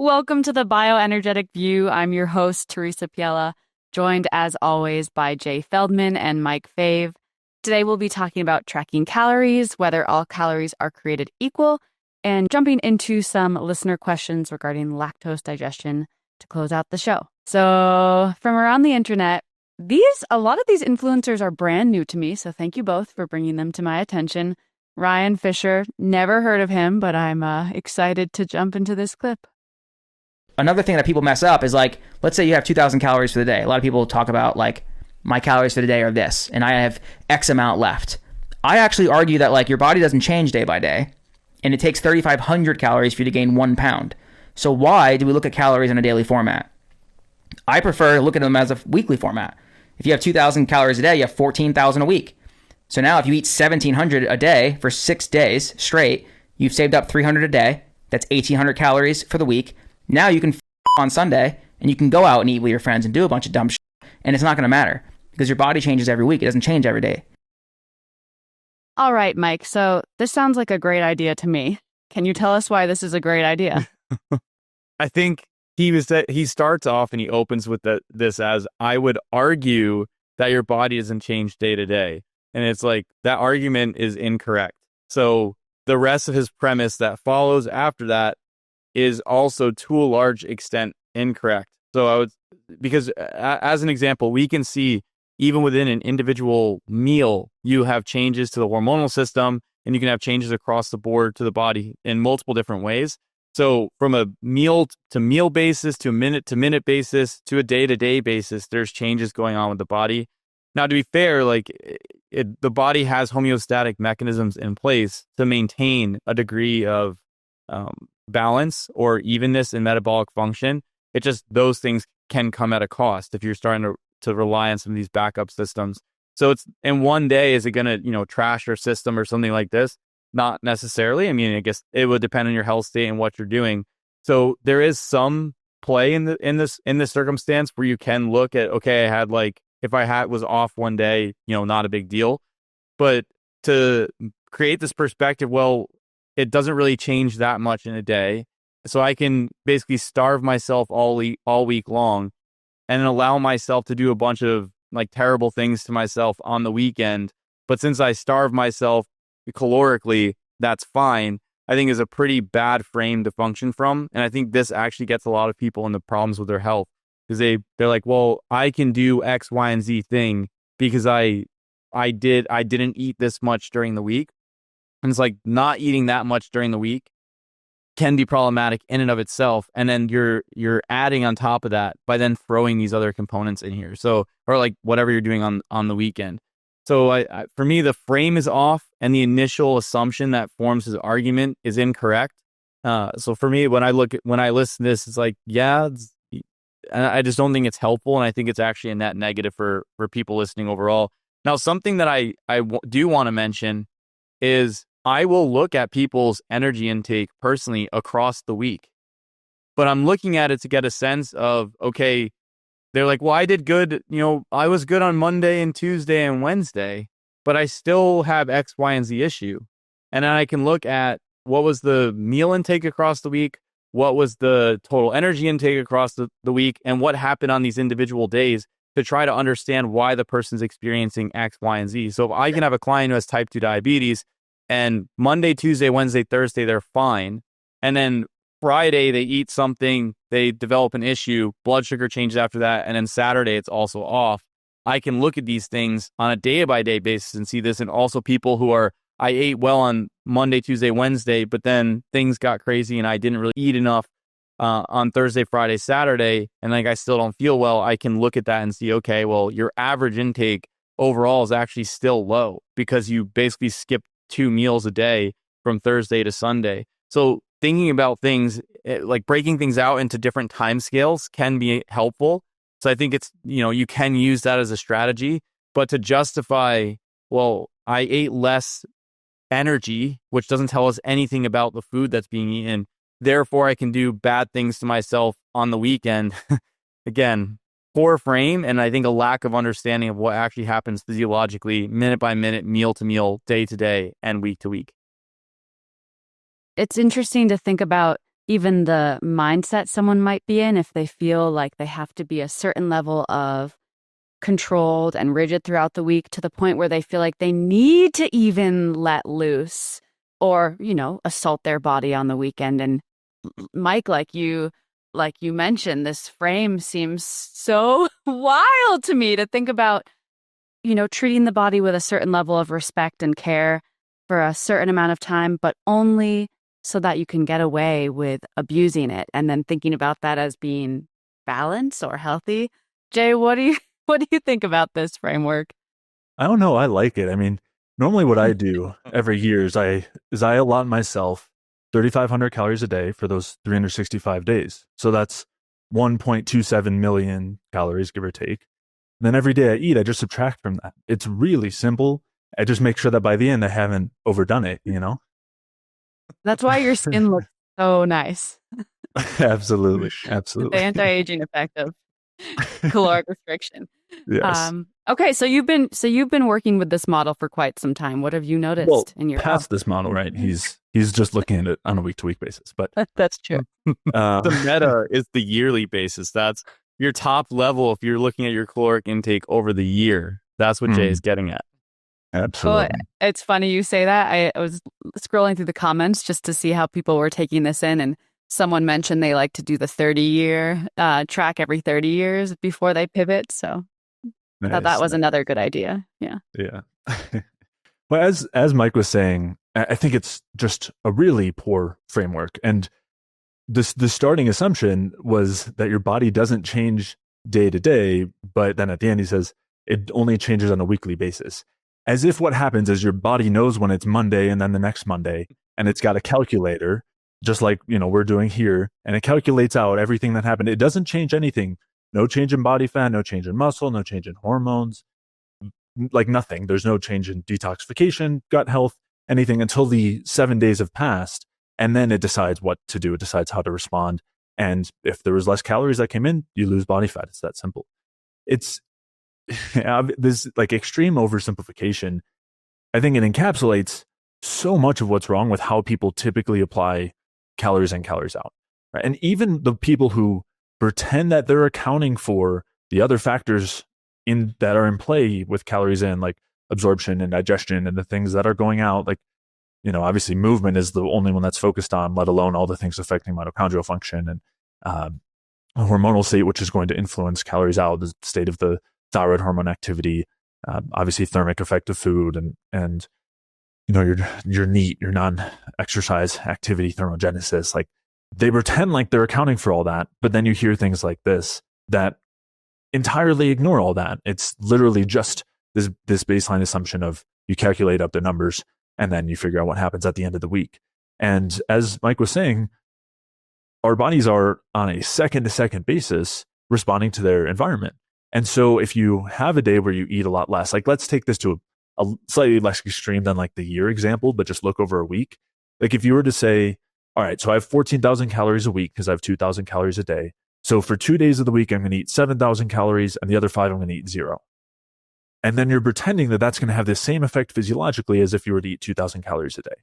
Welcome to the Bioenergetic View. I'm your host, Teresa Piella, joined as always by Jay Feldman and Mike Fave. Today we'll be talking about tracking calories, whether all calories are created equal, and jumping into some listener questions regarding lactose digestion to close out the show. So from around the internet, a lot of these influencers are brand new to me, so thank you both for bringing them to my attention. Ryan Fischer, never heard of him, but I'm excited to jump into this clip. Another thing that people mess up is like, let's say you have 2,000 calories for the day. A lot of people talk about like, my calories for the day are this, and I have X amount left. I actually argue that like your body doesn't change day by day, and it takes 3,500 calories for you to gain 1 pound. So why do we look at calories in a daily format? I prefer to look at them as a weekly format. If you have 2,000 calories a day, you have 14,000 a week. So now if you eat 1,700 a day for 6 days straight, you've saved up 300 a day. That's 1,800 calories for the week. Now you can on Sunday and you can go out and eat with your friends and do a bunch of dumb shit, and it's not going to matter because your body changes every week. It doesn't change every day. All right, Mike. So this sounds like a great idea to me. Can you tell us why this is a great idea? I think he starts off and he opens with this as, I would argue that your body doesn't change day to day. And it's like, that argument is incorrect. So the rest of his premise that follows after that is also to a large extent incorrect. So because as an example, we can see even within an individual meal, you have changes to the hormonal system, and you can have changes across the board to the body in multiple different ways. So from a meal to meal basis, to a minute basis, to a day to day basis, there's changes going on with the body. Now, to be fair, like the body has homeostatic mechanisms in place to maintain a degree of balance or evenness in metabolic function. It just, those things can come at a cost if you're starting to rely on some of these backup systems. So it's in one day, is it going to, trash your system or something like this? Not necessarily. I mean, I guess it would depend on your health state and what you're doing. So there is some play in this circumstance where you can look at, okay, I had like, if I was off one day, not a big deal. But to create this perspective, well, it doesn't really change that much in a day. So I can basically starve myself all week long and allow myself to do a bunch of like terrible things to myself on the weekend. But since I starve myself calorically, that's fine. I think is a pretty bad frame to function from. And I think this actually gets a lot of people into problems with their health, because they're like, well, I can do X, Y, and Z thing because I didn't eat this much during the week. And it's like, not eating that much during the week can be problematic in and of itself. And then you're adding on top of that by then throwing these other components in here. So, or like whatever you're doing on the weekend. So for me, the frame is off and the initial assumption that forms his argument is incorrect. So for me, when I listen to this, it's like, I just don't think it's helpful. And I think it's actually a net negative for people listening overall. Now, something that I do want to mention is I will look at people's energy intake personally across the week, but I'm looking at it to get a sense of, okay, they're like, well, I did good. I was good on Monday and Tuesday and Wednesday, but I still have X, Y, and Z issue. And then I can look at what was the meal intake across the week, what was the total energy intake across the week, and what happened on these individual days to try to understand why the person's experiencing X, Y, and Z. So if I can have a client who has type 2 diabetes and Monday, Tuesday, Wednesday, Thursday, they're fine. And then Friday, they eat something, they develop an issue, blood sugar changes after that. And then Saturday, it's also off. I can look at these things on a day-by-day basis and see this. And also people who I ate well on Monday, Tuesday, Wednesday, but then things got crazy and I didn't really eat enough on Thursday, Friday, Saturday, and like I still don't feel well. I can look at that and see, okay, well, your average intake overall is actually still low because you basically skipped 2 meals a day from Thursday to Sunday. So thinking about things, like breaking things out into different time scales can be helpful. So I think it's, you can use that as a strategy, but to justify, well, I ate less energy, which doesn't tell us anything about the food that's being eaten, therefore I can do bad things to myself on the weekend. Again, poor frame, and I think a lack of understanding of what actually happens physiologically, minute by minute, meal to meal, day to day, and week to week. It's interesting to think about, even the mindset someone might be in if they feel like they have to be a certain level of controlled and rigid throughout the week to the point where they feel like they need to even let loose or, assault their body on the weekend. And Mike, like you mentioned, this frame seems so wild to me to think about, treating the body with a certain level of respect and care for a certain amount of time, but only so that you can get away with abusing it. And then thinking about that as being balanced or healthy. Jay, what do you think about this framework? I don't know. I like it. I mean, normally what I do every year is I allot myself 3,500 calories a day for those 365 days. So that's 1.27 million calories, give or take. And then every day I eat, I just subtract from that. It's really simple. I just make sure that by the end I haven't overdone it, That's why your skin looks so nice. Absolutely. The anti-aging effect of caloric restriction. Yes. Okay, so you've been working with this model for quite some time. What have you noticed in your past this model, right? He's just looking at it on a week-to-week basis, but that's true. The meta is the yearly basis. That's your top level if you're looking at your caloric intake over the year. That's what Jay is getting at. Absolutely. It's funny you say that. I was scrolling through the comments just to see how people were taking this in, and someone mentioned they like to do the 30-year track every 30 years before they pivot. So I thought that was another good idea. Yeah. Yeah. Well, as Mike was saying, I think it's just a really poor framework. And the starting assumption was that your body doesn't change day to day, but then at the end he says it only changes on a weekly basis. As if what happens is your body knows when it's Monday and then the next Monday, and it's got a calculator, just like we're doing here, and it calculates out everything that happened. It doesn't change anything. No change in body fat, no change in muscle, no change in hormones, like nothing. There's no change in detoxification, gut health, anything until the 7 days have passed. And then it decides what to do. It decides how to respond. And if there was less calories that came in, you lose body fat. It's that simple. It's this like extreme oversimplification. I think it encapsulates so much of what's wrong with how people typically apply calories in, calories out. Right? And even the people who pretend that they're accounting for the other factors that are in play with calories in, like absorption and digestion and the things that are going out, like, obviously movement is the only one that's focused on, let alone all the things affecting mitochondrial function and hormonal state, which is going to influence calories out, the state of the thyroid hormone activity, obviously thermic effect of food and your NEAT, your non-exercise activity thermogenesis. Like they pretend like they're accounting for all that, but then you hear things like this that entirely ignore all that. It's literally just this baseline assumption of you calculate up the numbers and then you figure out what happens at the end of the week. And as Mike was saying, our bodies are on a second-to-second basis responding to their environment. And so if you have a day where you eat a lot less, like let's take this to a slightly less extreme than like the year example, but just look over a week. Like if you were to say, all right, so I have 14,000 calories a week because I have 2,000 calories a day. So for 2 days of the week, I'm going to eat 7,000 calories and the other 5, I'm going to eat 0. And then you're pretending that that's going to have the same effect physiologically as if you were to eat 2,000 calories a day.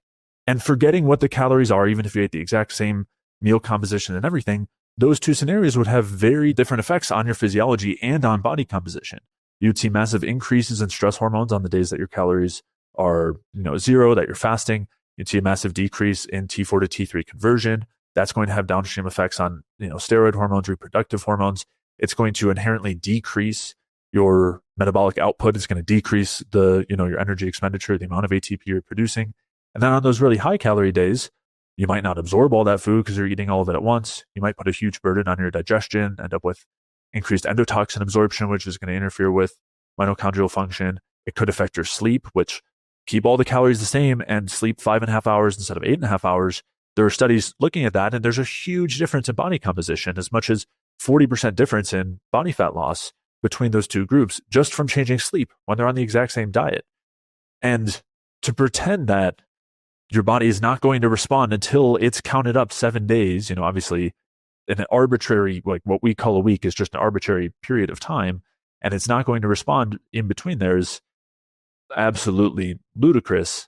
And forgetting what the calories are, even if you ate the exact same meal composition and everything, those two scenarios would have very different effects on your physiology and on body composition. You'd see massive increases in stress hormones on the days that your calories are 0, that you're fasting. You'd see a massive decrease in T4 to T3 conversion. That's going to have downstream effects on steroid hormones, reproductive hormones. It's going to inherently decrease your metabolic output. It's going to decrease your energy expenditure, the amount of ATP you're producing. And then on those really high calorie days, you might not absorb all that food because you're eating all of it at once. You might put a huge burden on your digestion, end up with increased endotoxin absorption, which is going to interfere with mitochondrial function. It could affect your sleep, which keep all the calories the same and sleep 5.5 hours instead of 8.5 hours. There are studies looking at that, and there's a huge difference in body composition, as much as 40% difference in body fat loss between those two groups just from changing sleep when they're on the exact same diet. And to pretend that your body is not going to respond until it's counted up 7 days, obviously an arbitrary, like what we call a week is just an arbitrary period of time, and it's not going to respond in between there is absolutely ludicrous.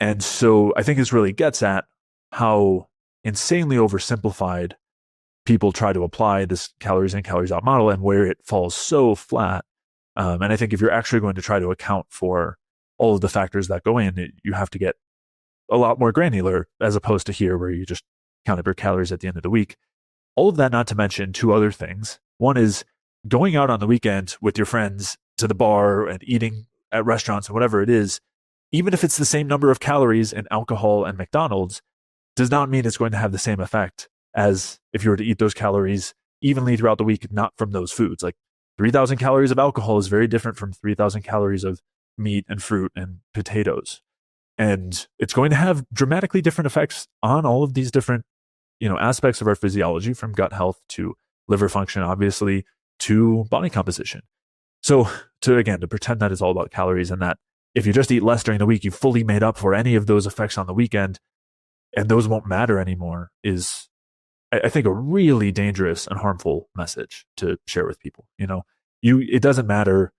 And so I think this really gets at how insanely oversimplified people try to apply this calories in, calories out model, and where it falls so flat. And I think if you're actually going to try to account for all of the factors that go in, you have to get a lot more granular, as opposed to here where you just count up your calories at the end of the week. All of that, not to mention two other things. One is going out on the weekend with your friends to the bar and eating at restaurants and whatever it is, even if it's the same number of calories in alcohol and McDonald's, does not mean it's going to have the same effect as if you were to eat those calories evenly throughout the week, not from those foods. Like 3,000 calories of alcohol is very different from 3,000 calories of meat and fruit and potatoes. And it's going to have dramatically different effects on all of these different, aspects of our physiology, from gut health to liver function, obviously, to body composition. So to pretend that it's all about calories, and that if you just eat less during the week, you fully made up for any of those effects on the weekend, and those won't matter anymore, is, I think, a really dangerous and harmful message to share with people. It doesn't matter.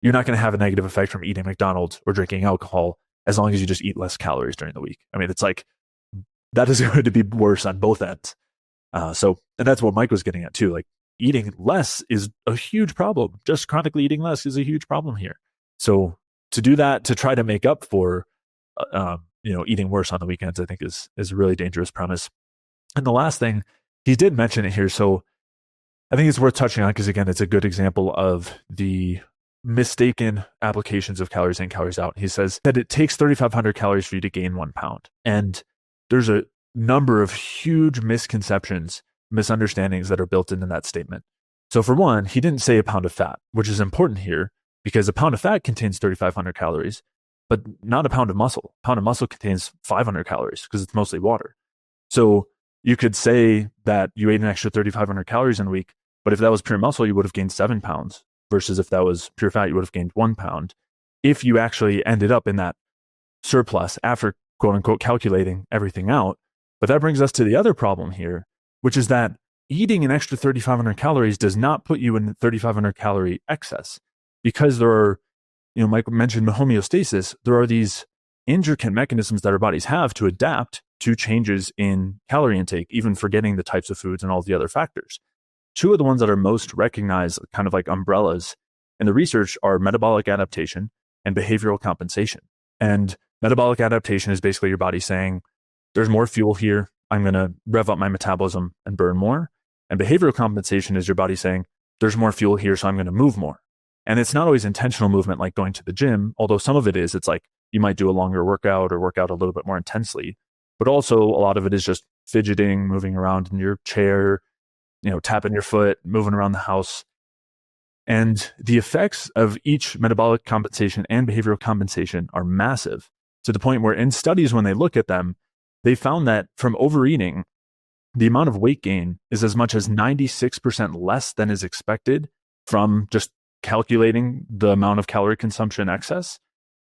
You're not going to have a negative effect from eating McDonald's or drinking alcohol as long as you just eat less calories during the week. I mean, it's like, that is going to be worse on both ends. And that's what Mike was getting at too. Like, eating less is a huge problem. Just chronically eating less is a huge problem here. So to do that, to try to make up for, eating worse on the weekends, I think is a really dangerous premise. And the last thing, he did mention it here, so I think it's worth touching on, because again, it's a good example of the mistaken applications of calories in, calories out. He says that it takes 3,500 calories for you to gain 1 pound. And there's a number of huge misconceptions, misunderstandings that are built into that statement. So for one, he didn't say a pound of fat, which is important here, because a pound of fat contains 3,500 calories, but not a pound of muscle. A pound of muscle contains 500 calories because it's mostly water. So you could say that you ate an extra 3,500 calories in a week, but if that was pure muscle, you would have gained 7 pounds, versus if that was pure fat, you would have gained 1 pound. If you actually ended up in that surplus after, quote unquote, calculating everything out. But that brings us to the other problem here, which is that eating an extra 3,500 calories does not put you in 3,500 calorie excess, because there are, Mike mentioned homeostasis. There are these intricate mechanisms that our bodies have to adapt to changes in calorie intake, even forgetting the types of foods and all the other factors. Two of the ones that are most recognized, kind of like umbrellas in the research, are metabolic adaptation and behavioral compensation. And metabolic adaptation is basically your body saying, there's more fuel here, I'm going to rev up my metabolism and burn more. And behavioral compensation is your body saying, there's more fuel here, so I'm going to move more. And it's not always intentional movement like going to the gym, although some of it is. It's like you might do a longer workout or work out a little bit more intensely. But also a lot of it is just fidgeting, moving around in your chair, tapping your foot, moving around the house. And the effects of each metabolic compensation and behavioral compensation are massive, to the point where in studies, when they look at them, they found that from overeating, the amount of weight gain is as much as 96% less than is expected from just calculating the amount of calorie consumption excess,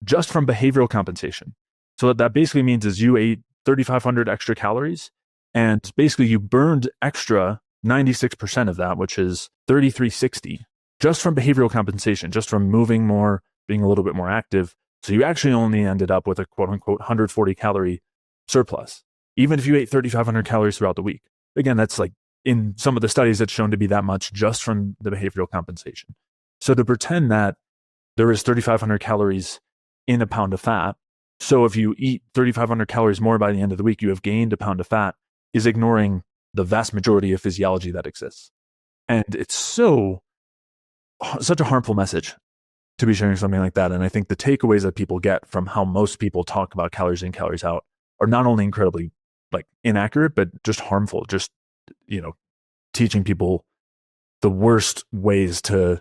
just from behavioral compensation. So what that basically means is you ate 3,500 extra calories, and basically you burned extra 96% of that, which is 3,360, just from behavioral compensation, just from moving more, being a little bit more active. So you actually only ended up with a quote unquote 140 calorie surplus, even if you ate 3,500 calories throughout the week. Again, that's like in some of the studies that's shown to be that much just from the behavioral compensation. So to pretend that there is 3,500 calories in a pound of fat, so if you eat 3,500 calories more by the end of the week, you have gained a pound of fat, is ignoring the vast majority of physiology that exists. And it's such a harmful message to be sharing something like that. And I think the takeaways that people get from how most people talk about calories in, calories out are not only incredibly inaccurate, but just harmful. Just, teaching people the worst ways to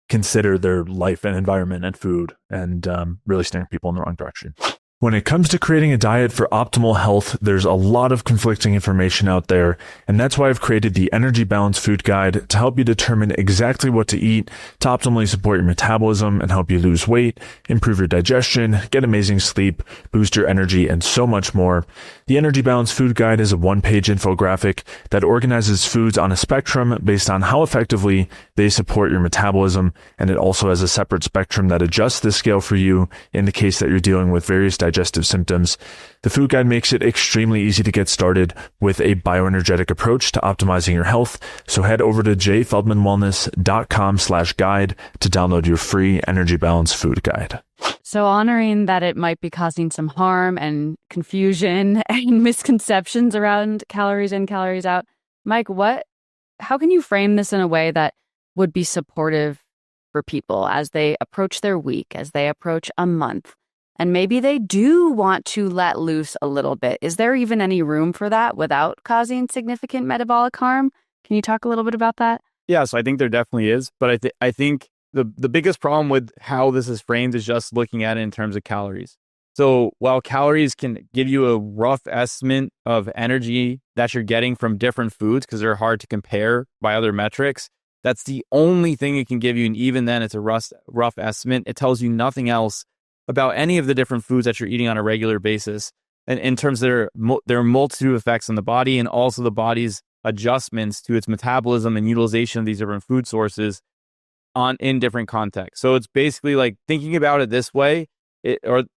consider their life and environment and food, and really steering people in the wrong direction. When it comes to creating a diet for optimal health, there's a lot of conflicting information out there, and that's why I've created the Energy Balance Food Guide to help you determine exactly what to eat to optimally support your metabolism and help you lose weight, improve your digestion, get amazing sleep, boost your energy, and so much more. The Energy Balance Food Guide is a one-page infographic that organizes foods on a spectrum based on how effectively they support your metabolism, and it also has a separate spectrum that adjusts the scale for you in the case that you're dealing with various digestive symptoms. The food guide makes it extremely easy to get started with a bioenergetic approach to optimizing your health. So head over to jfeldmanwellness.com/guide to download your free energy balance food guide. So honoring that it might be causing some harm and confusion and misconceptions around calories in, calories out, Mike, how can you frame this in a way that would be supportive for people as they approach their week, as they approach a month, and maybe they do want to let loose a little bit? Is there even any room for that without causing significant metabolic harm? Can you talk a little bit about that? Yeah, so I think there definitely is, but I think the biggest problem with how this is framed is just looking at it in terms of calories. So while calories can give you a rough estimate of energy that you're getting from different foods, because they're hard to compare by other metrics, that's the only thing it can give you. And even then, it's a rough estimate. It tells you nothing else about any of the different foods that you're eating on a regular basis. And in terms of there are a multitude of effects on the body, and also the body's adjustments to its metabolism and utilization of these different food sources in different contexts. So it's basically like thinking about it this way,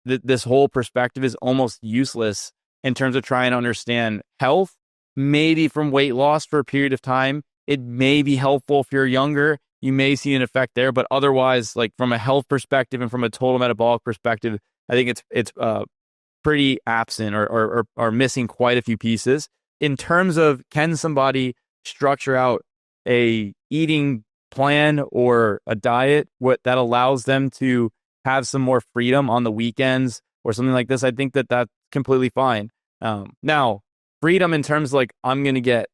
this whole perspective is almost useless in terms of trying to understand health. Maybe from weight loss for a period of time, it may be helpful if you're younger. You may see an effect there, but otherwise, like from a health perspective and from a total metabolic perspective, I think it's pretty absent or missing quite a few pieces. In terms of, can somebody structure out a eating plan or a diet that allows them to have some more freedom on the weekends or something like this, I think that's completely fine. Now, freedom in terms of like, I'm going to get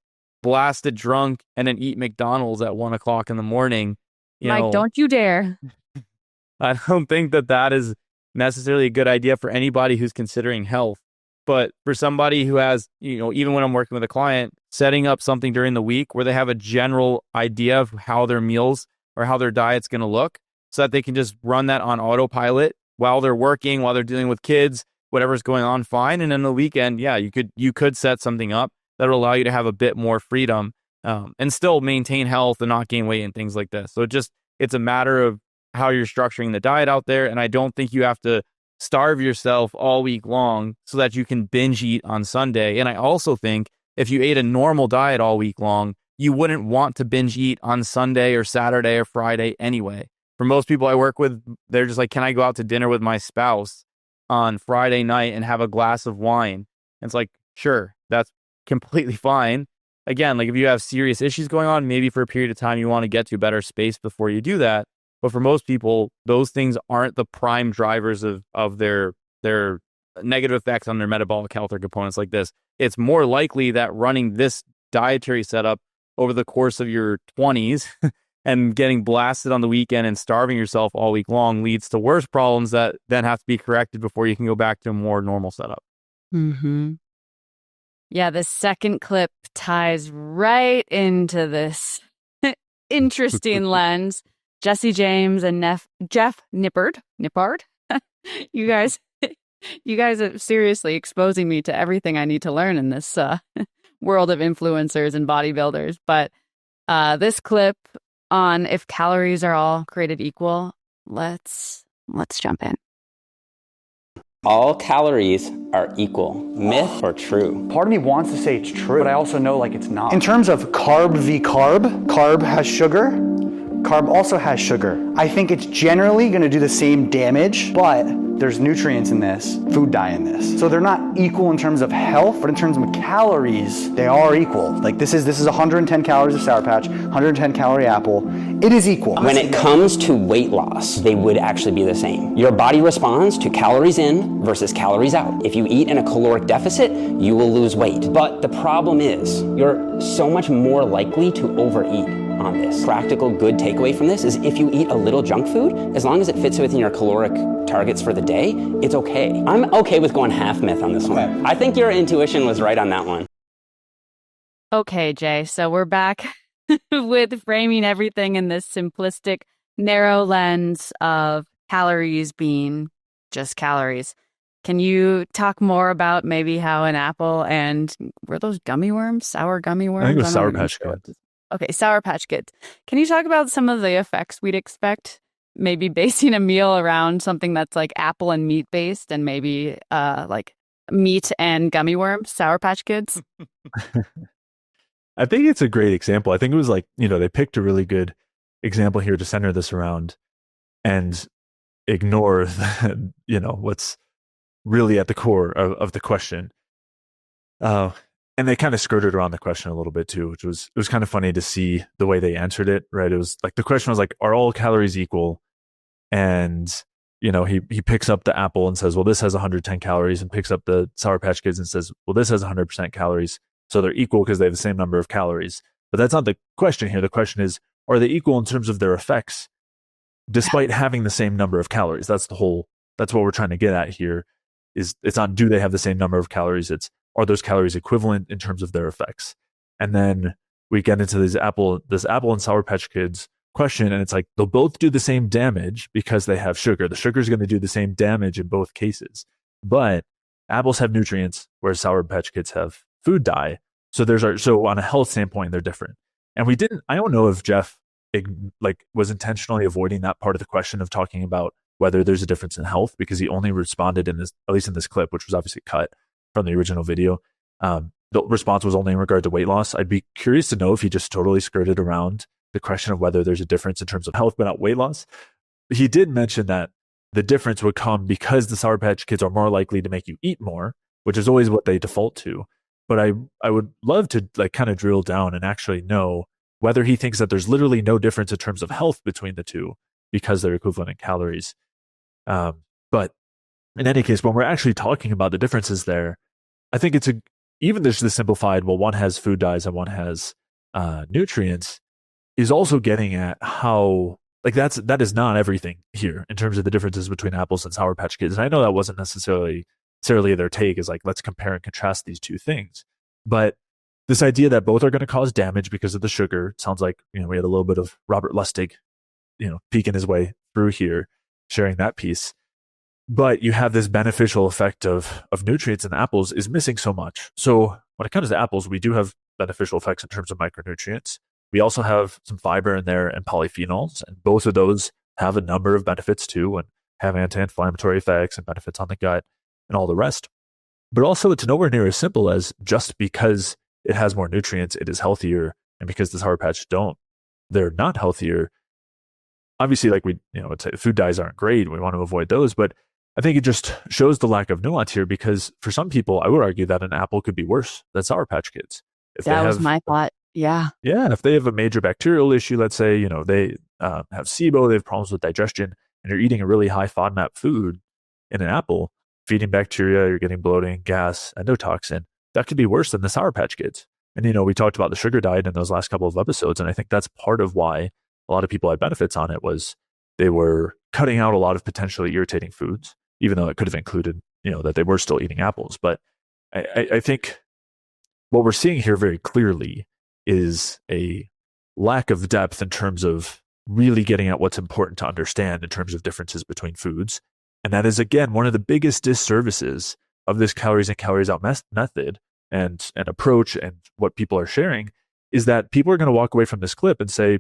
blasted drunk and then eat McDonald's at 1 o'clock in the morning. Mike, don't you dare. I don't think that is necessarily a good idea for anybody who's considering health. But for somebody who has, even when I'm working with a client, setting up something during the week where they have a general idea of how their meals or how their diet's going to look, so that they can just run that on autopilot while they're working, while they're dealing with kids, whatever's going on, fine. And then the weekend, yeah, you could set something up that will allow you to have a bit more freedom and still maintain health and not gain weight and things like this. So it's a matter of how you're structuring the diet out there. And I don't think you have to starve yourself all week long so that you can binge eat on Sunday. And I also think if you ate a normal diet all week long, you wouldn't want to binge eat on Sunday or Saturday or Friday anyway. For most people I work with, they're just like, can I go out to dinner with my spouse on Friday night and have a glass of wine? And it's like, sure, that's completely fine. Again, like if you have serious issues going on, maybe for a period of time you want to get to a better space before you do that. But for most people, those things aren't the prime drivers of their negative effects on their metabolic health or components like this. It's more likely that running this dietary setup over the course of your 20s and getting blasted on the weekend and starving yourself all week long leads to worse problems that then have to be corrected before you can go back to a more normal setup. Mm-hmm. Yeah, the second clip ties right into this interesting lens. Jesse James and Jeff Nippard. You guys are seriously exposing me to everything I need to learn in this world of influencers and bodybuilders. But this clip on if calories are all created equal, let's jump in. All calories are equal. Myth or true? Part of me wants to say it's true, but I also know like it's not. In terms of carb v carb, carb has sugar, carb also has sugar. I think it's generally gonna do the same damage, but there's nutrients in this, food dye in this. So they're not equal in terms of health, but in terms of calories, they are equal. Like this is 110 calories of Sour Patch, 110 calorie apple. It is equal. When it comes to weight loss, they would actually be the same. Your body responds to calories in versus calories out. If you eat in a caloric deficit, you will lose weight. But the problem is, you're so much more likely to overeat on this. Practical good takeaway from this is if you eat a little junk food, as long as it fits within your caloric targets for the day, it's okay. I'm okay with going half myth on this one. I think your intuition was right on that one. Okay, Jay, so we're back with framing everything in this simplistic, narrow lens of calories being just calories. Can you talk more about maybe how an apple and were those gummy worms, sour gummy worms? I think it was Sour Patch Kids. Okay, Sour Patch Kids. Can you talk about some of the effects we'd expect maybe basing a meal around something that's like apple and meat based, and maybe like meat and gummy worms, Sour Patch Kids. I think it's a great example. I think it was like, they picked a really good example here to center this around and ignore what's really at the core of the question. And they kind of skirted around the question a little bit too, it was kind of funny to see the way they answered it, right? It was like, the question was like, are all calories equal? And, he picks up the apple and says, well, this has 110 calories, and picks up the Sour Patch Kids and says, well, this has 100% calories. So they're equal because they have the same number of calories. But that's not the question here. The question is, are they equal in terms of their effects despite having the same number of calories? That's what we're trying to get at here. It's not, do they have the same number of calories? It's, are those calories equivalent in terms of their effects? And then we get into this apple and Sour Patch Kids question, and it's like, they'll both do the same damage because they have sugar. The sugar is going to do the same damage in both cases. But apples have nutrients, whereas Sour Patch Kids have food dye. So on a health standpoint, they're different. And I don't know if Jeff was intentionally avoiding that part of the question of talking about whether there's a difference in health, because he only responded in this, at least in this clip, which was obviously cut from the original video. The response was only in regard to weight loss. I'd be curious to know if he just totally skirted around the question of whether there's a difference in terms of health, but not weight loss. He did mention that the difference would come because the Sour Patch Kids are more likely to make you eat more, which is always what they default to. But I would love to kind of drill down and actually know whether he thinks that there's literally no difference in terms of health between the two because they're equivalent in calories. But in any case, when we're actually talking about the differences there, I think it's even there's the simplified, well, one has food dyes and one has nutrients, is also getting at how that is not everything here in terms of the differences between apples and Sour Patch Kids. And I know that wasn't necessarily their take, is like, let's compare and contrast these two things. But this idea that both are going to cause damage because of the sugar, it sounds like, we had a little bit of Robert Lustig, peeking his way through here, sharing that piece. But you have this beneficial effect of nutrients in apples is missing so much. So when it comes to apples, we do have beneficial effects in terms of micronutrients. We also have some fiber in there and polyphenols, and both of those have a number of benefits too, and have anti-inflammatory effects and benefits on the gut and all the rest. But also, it's nowhere near as simple as just because it has more nutrients, it is healthier, and because the Sour Patch don't, they're not healthier. Obviously, food dyes aren't great. We want to avoid those, but I think it just shows the lack of nuance here, because for some people, I would argue that an apple could be worse than Sour Patch Kids. That was my thought. Yeah. Yeah. If they have a major bacterial issue, let's say, they have SIBO, they have problems with digestion, and you're eating a really high FODMAP food in an apple, feeding bacteria, you're getting bloating, gas, endotoxin, that could be worse than the Sour Patch Kids. And, we talked about the sugar diet in those last couple of episodes. And I think that's part of why a lot of people had benefits on it, was they were cutting out a lot of potentially irritating foods, even though it could have included, that they were still eating apples. But I think what we're seeing here very clearly is a lack of depth in terms of really getting at what's important to understand in terms of differences between foods. And that is, again, one of the biggest disservices of this calories in, calories out method and approach, and what people are sharing, is that people are going to walk away from this clip and say,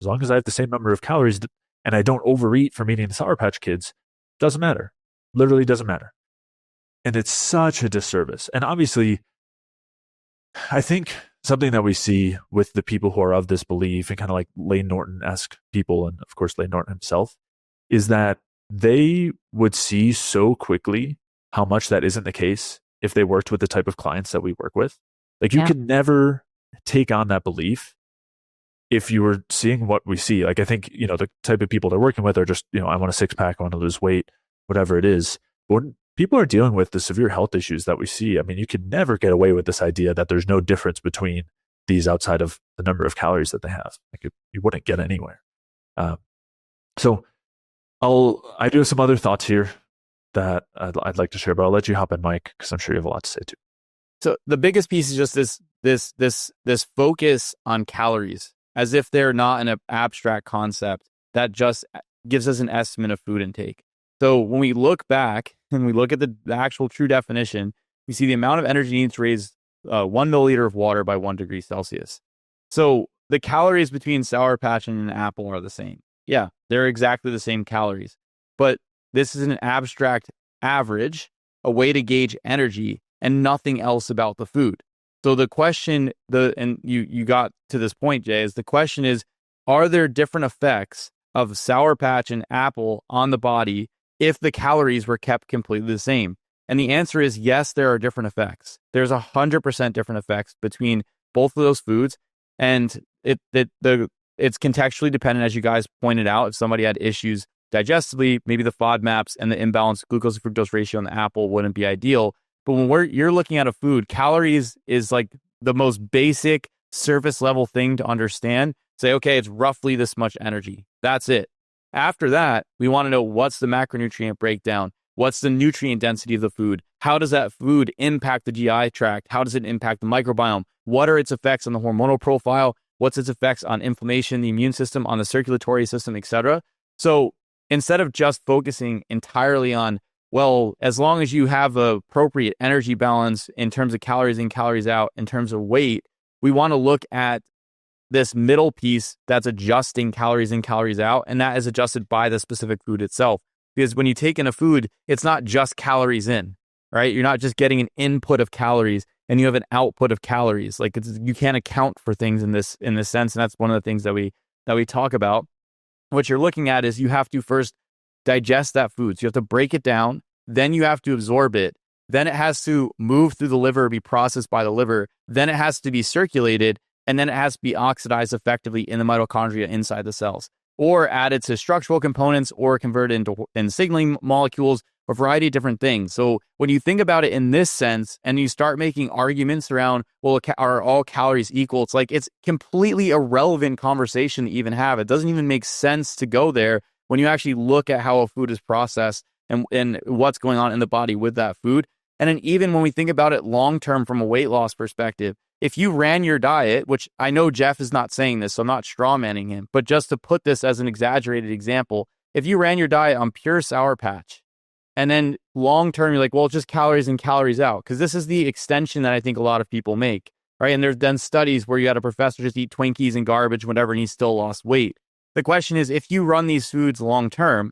as long as I have the same number of calories and I don't overeat from eating the Sour Patch Kids, doesn't matter. Literally doesn't matter. And it's such a disservice. And obviously, I think something that we see with the people who are of this belief, and kind of like Layne Norton-esque people, and of course Layne Norton himself, is that they would see so quickly how much that isn't the case if they worked with the type of clients that we work with. Like, you could never take on that belief if you were seeing what we see. Like, I think, the type of people they're working with are just, I want a six pack, I want to lose weight, whatever it is. But when people are dealing with the severe health issues that we see, I mean, you can never get away with this idea that there's no difference between these outside of the number of calories that they have. Like, you wouldn't get anywhere. So I do have some other thoughts here that I'd like to share, but I'll let you hop in, Mike, because I'm sure you have a lot to say too. So the biggest piece is just this focus on calories, as if they're not an abstract concept that just gives us an estimate of food intake. So when we look back and we look at the actual true definition, we see the amount of energy needed to raise 1 milliliter of water by 1 degree Celsius. So the calories between Sour Patch and an apple are the same. Yeah, they're exactly the same calories. But this is an abstract average, a way to gauge energy, and nothing else about the food. So the question, and you got to this point, Jay, is the question is, are there different effects of Sour Patch and apple on the body if the calories were kept completely the same? And the answer is yes, there are different effects. There's 100% different effects between both of those foods. And it's contextually dependent, as you guys pointed out. If somebody had issues digestively, maybe the FODMAPs and the imbalanced glucose to fructose ratio on the apple wouldn't be ideal. But when you're looking at a food, calories is like the most basic surface level thing to understand. Say, okay, it's roughly this much energy. That's it. After that, we want to know what's the macronutrient breakdown. What's the nutrient density of the food? How does that food impact the GI tract? How does it impact the microbiome? What are its effects on the hormonal profile? What's its effects on inflammation, the immune system, on the circulatory system, etc.? So instead of just focusing entirely on, well, as long as you have an appropriate energy balance in terms of calories in, calories out, in terms of weight, we want to look at this middle piece that's adjusting calories in, calories out, and that is adjusted by the specific food itself. Because when you take in a food, it's not just calories in, right? You're not just getting an input of calories and you have an output of calories. Like you can't account for things in this sense, and that's one of the things that we talk about. What you're looking at is you have to first digest that food. So you have to break it down, then you have to absorb it, then it has to move through the liver, be processed by the liver, then it has to be circulated, and then it has to be oxidized effectively in the mitochondria inside the cells, or added to structural components, or converted into signaling molecules, a variety of different things. So when you think about it in this sense, and you start making arguments around, well, are all calories equal? It's like, it's completely irrelevant conversation to even have. It doesn't even make sense to go there when you actually look at how a food is processed and what's going on in the body with that food. And then even when we think about it long-term from a weight loss perspective, if you ran your diet, which I know Jeff is not saying this, so I'm not straw manning him, but just to put this as an exaggerated example, if you ran your diet on pure Sour Patch, and then long-term, you're like, well, it's just calories in, calories out, because this is the extension that I think a lot of people make, right? And there's done studies where you had a professor just eat Twinkies and garbage, whatever, and he still lost weight. The question is, if you run these foods long-term,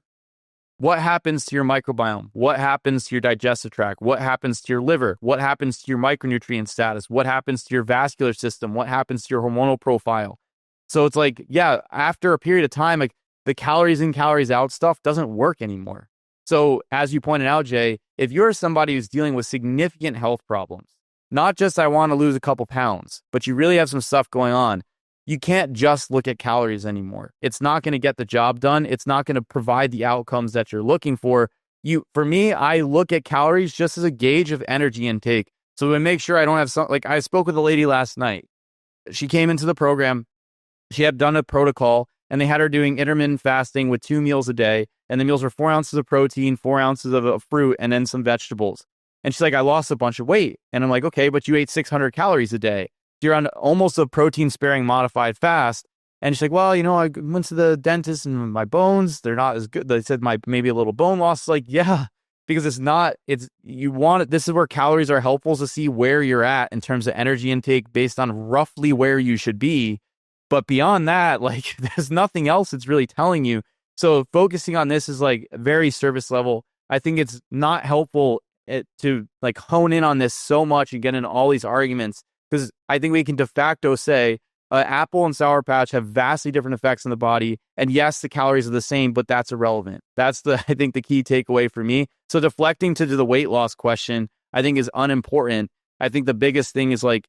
what happens to your microbiome? What happens to your digestive tract? What happens to your liver? What happens to your micronutrient status? What happens to your vascular system? What happens to your hormonal profile? So it's like, yeah, after a period of time, like the calories in, calories out stuff doesn't work anymore. So as you pointed out, Jay, if you're somebody who's dealing with significant health problems, not just I want to lose a couple pounds, but you really have some stuff going on, you can't just look at calories anymore. It's not going to get the job done. It's not going to provide the outcomes that you're looking for. For me, I look at calories just as a gauge of energy intake. So to make sure I don't have something, like I spoke with a lady last night. She came into the program. She had done a protocol and they had her doing intermittent fasting with 2 meals a day. And the meals were 4 ounces of protein, 4 ounces of fruit, and then some vegetables. And she's like, I lost a bunch of weight. And I'm like, okay, but you ate 600 calories a day. You're on almost a protein sparing modified fast. And she's like, well, I went to the dentist and my bones, they're not as good. They said maybe a little bone loss. Like, yeah, because this is where calories are helpful, to see where you're at in terms of energy intake based on roughly where you should be. But beyond that, like there's nothing else it's really telling you. So focusing on this is like very surface level. I think it's not helpful to like hone in on this so much and get into all these arguments. Because I think we can de facto say apple and Sour Patch have vastly different effects on the body. And yes, the calories are the same, but that's irrelevant. That's I think the key takeaway for me. So deflecting to the weight loss question, I think is unimportant. I think the biggest thing is like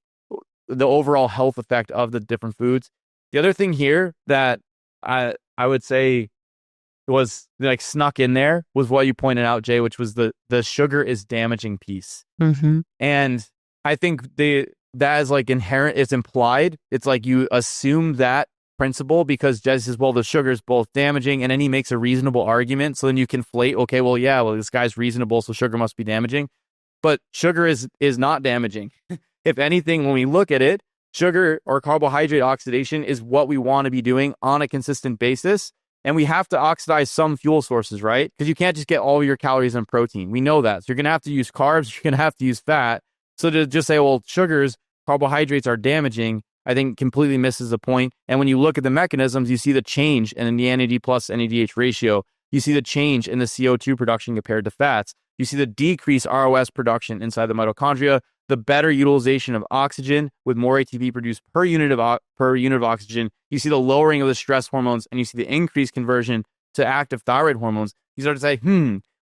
the overall health effect of the different foods. The other thing here that I would say was like snuck in there was what you pointed out, Jay, which was the sugar is damaging piece. Mm-hmm. And I think that is like inherent, it's implied. It's like you assume that principle because Jesse says, well, the sugar is both damaging, and then he makes a reasonable argument. So then you conflate, okay, well, yeah, well, this guy's reasonable, so sugar must be damaging. But sugar is not damaging. If anything, when we look at it, sugar or carbohydrate oxidation is what we want to be doing on a consistent basis. And we have to oxidize some fuel sources, right? Because you can't just get all your calories in protein. We know that. So you're going to have to use carbs, you're going to have to use fat. So to just say, well, sugars, carbohydrates are damaging, I think completely misses the point. And when you look at the mechanisms, you see the change in the NAD plus NADH ratio. You see the change in the CO2 production compared to fats. You see the decreased ROS production inside the mitochondria, the better utilization of oxygen with more ATP produced per unit of oxygen. You see the lowering of the stress hormones, and you see the increased conversion to active thyroid hormones. You start to say,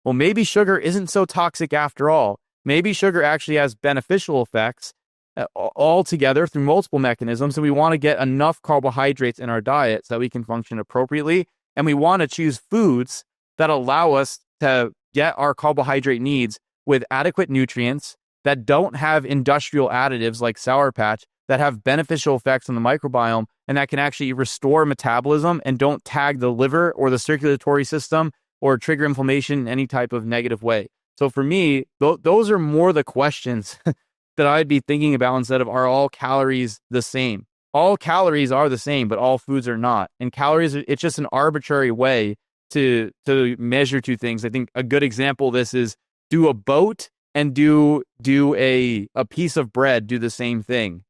well, maybe sugar isn't so toxic after all. Maybe sugar actually has beneficial effects all together through multiple mechanisms. And we want to get enough carbohydrates in our diet so that we can function appropriately. And we want to choose foods that allow us to get our carbohydrate needs with adequate nutrients that don't have industrial additives like Sour Patch, that have beneficial effects on the microbiome, and that can actually restore metabolism and don't tag the liver or the circulatory system or trigger inflammation in any type of negative way. So for me, those are more the questions that I'd be thinking about instead of, are all calories the same? All calories are the same, but all foods are not. And calories, it's just an arbitrary way to measure two things. I think a good example of this is, do a boat and do a piece of bread do the same thing?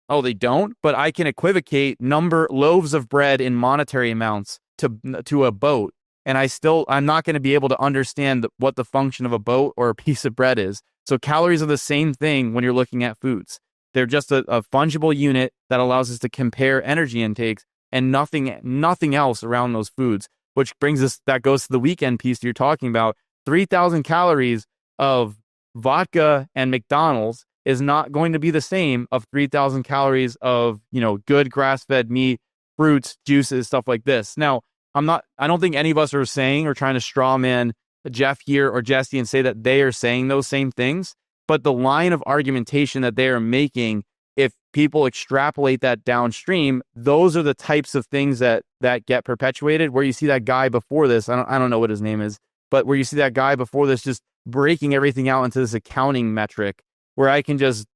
Oh, they don't, but I can equivocate loaves of bread in monetary amounts to a boat. And I'm not going to be able to understand what the function of a boat or a piece of bread is. So calories are the same thing when you're looking at foods. They're just a fungible unit that allows us to compare energy intakes and nothing else around those foods, which that goes to the weekend piece that you're talking about. 3,000 calories of vodka and McDonald's is not going to be the same of 3,000 calories of, good grass-fed meat, fruits, juices, stuff like this. Now, I don't think any of us are saying or trying to straw man Jeff here or Jesse and say that they are saying those same things, but the line of argumentation that they are making, if people extrapolate that downstream, those are the types of things that get perpetuated, where you see that guy before this, I don't know what his name is, but where you see that guy before this just breaking everything out into this accounting metric where I can just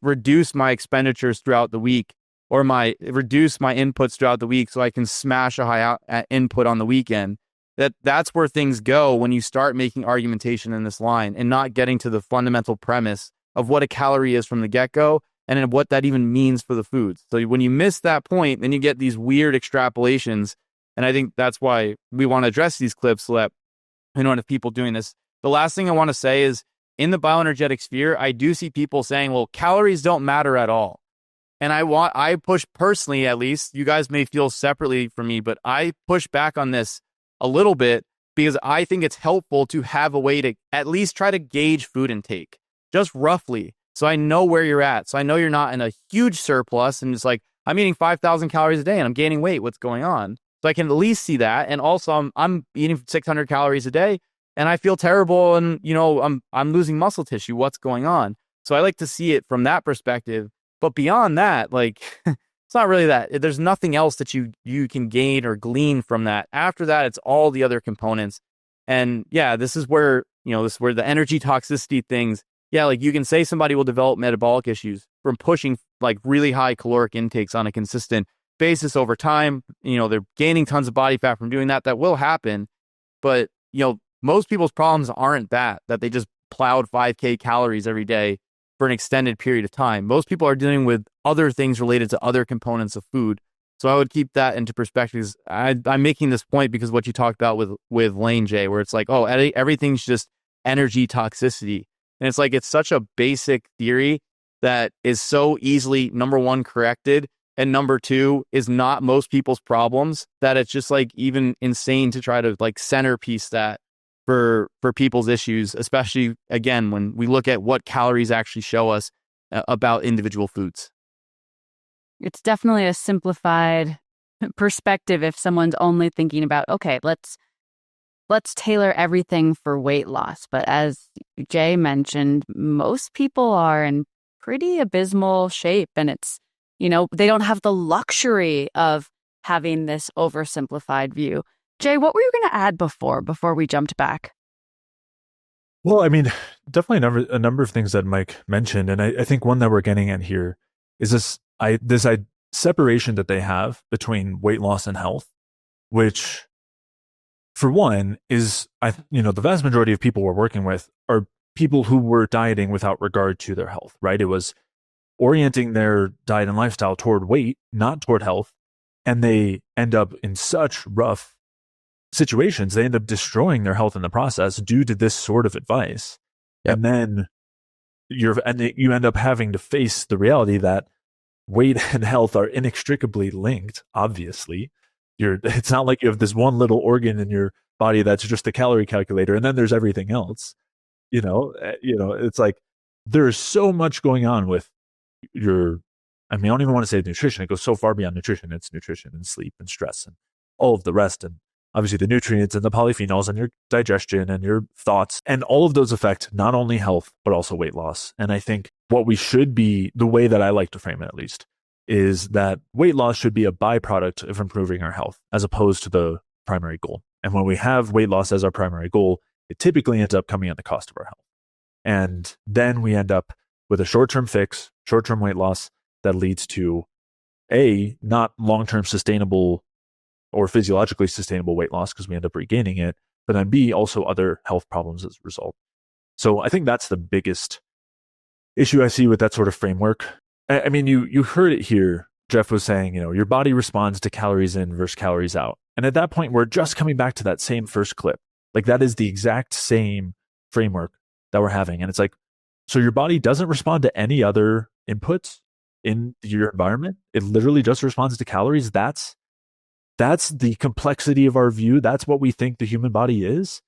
reduce my expenditures throughout the week, or reduce my inputs throughout the week so I can smash a high input on the weekend. That's where things go when you start making argumentation in this line and not getting to the fundamental premise of what a calorie is from the get-go and then what that even means for the foods. So when you miss that point, then you get these weird extrapolations. And I think that's why we want to address these clips so that we don't have people doing this. The last thing I want to say is, in the bioenergetic sphere, I do see people saying, well, calories don't matter at all. And I push personally, at least, you guys may feel separately from me, but I push back on this a little bit because I think it's helpful to have a way to at least try to gauge food intake, just roughly. So I know where you're at. So I know you're not in a huge surplus and it's like, I'm eating 5,000 calories a day and I'm gaining weight. What's going on? So I can at least see that. And also I'm eating 600 calories a day and I feel terrible and, I'm losing muscle tissue. What's going on? So I like to see it from that perspective. But beyond that, it's not really that. There's nothing else that you can gain or glean from that. After that, it's all the other components. And yeah, this is where the energy toxicity things, you can say somebody will develop metabolic issues from pushing really high caloric intakes on a consistent basis over time. They're gaining tons of body fat from doing that. That will happen. But, most people's problems aren't that they just plowed 5K calories every day for an extended period of time. Most people are dealing with other things related to other components of food. So I would keep that into perspective. I'm making this point because what you talked about with Lane J, where it's like, oh, everything's just energy toxicity. And it's like, it's such a basic theory that is so easily, number one, corrected, and number two, is not most people's problems, that it's just even insane to try to centerpiece that for people's issues, especially, again, when we look at what calories actually show us about individual foods. It's definitely a simplified perspective if someone's only thinking about, okay, let's tailor everything for weight loss. But as Jay mentioned, most people are in pretty abysmal shape, and it's, they don't have the luxury of having this oversimplified view. Jay, what were you going to add before we jumped back? Well, I mean, definitely a number of things that Mike mentioned. And I think one that we're getting at here is this separation that they have between weight loss and health, which for one is, the vast majority of people we're working with are people who were dieting without regard to their health, right? It was orienting their diet and lifestyle toward weight, not toward health. And they end up in such rough situations. They end up destroying their health in the process due to this sort of advice. Yep. And then you end up having to face the reality that weight and health are inextricably linked. Obviously, it's not like you have this one little organ in your body that's just a calorie calculator, and then there's everything else. It's like there's so much going on with I don't even want to say nutrition. It goes so far beyond nutrition. It's nutrition and sleep and stress and all of the rest. And obviously the nutrients and the polyphenols and your digestion and your thoughts. And all of those affect not only health, but also weight loss. And I think what we should be, the way that I like to frame it at least, is that weight loss should be a byproduct of improving our health as opposed to the primary goal. And when we have weight loss as our primary goal, it typically ends up coming at the cost of our health. And then we end up with a short-term fix, short-term weight loss that leads to not long-term sustainable or physiologically sustainable weight loss because we end up regaining it, but then B, also other health problems as a result. So I think that's the biggest issue I see with that sort of framework. I mean, you heard it here. Jeff was saying, your body responds to calories in versus calories out. And at that point, we're just coming back to that same first clip. Like that is the exact same framework that we're having. And it's like, so your body doesn't respond to any other inputs in your environment. It literally just responds to calories. That's the complexity of our view. That's what we think the human body is.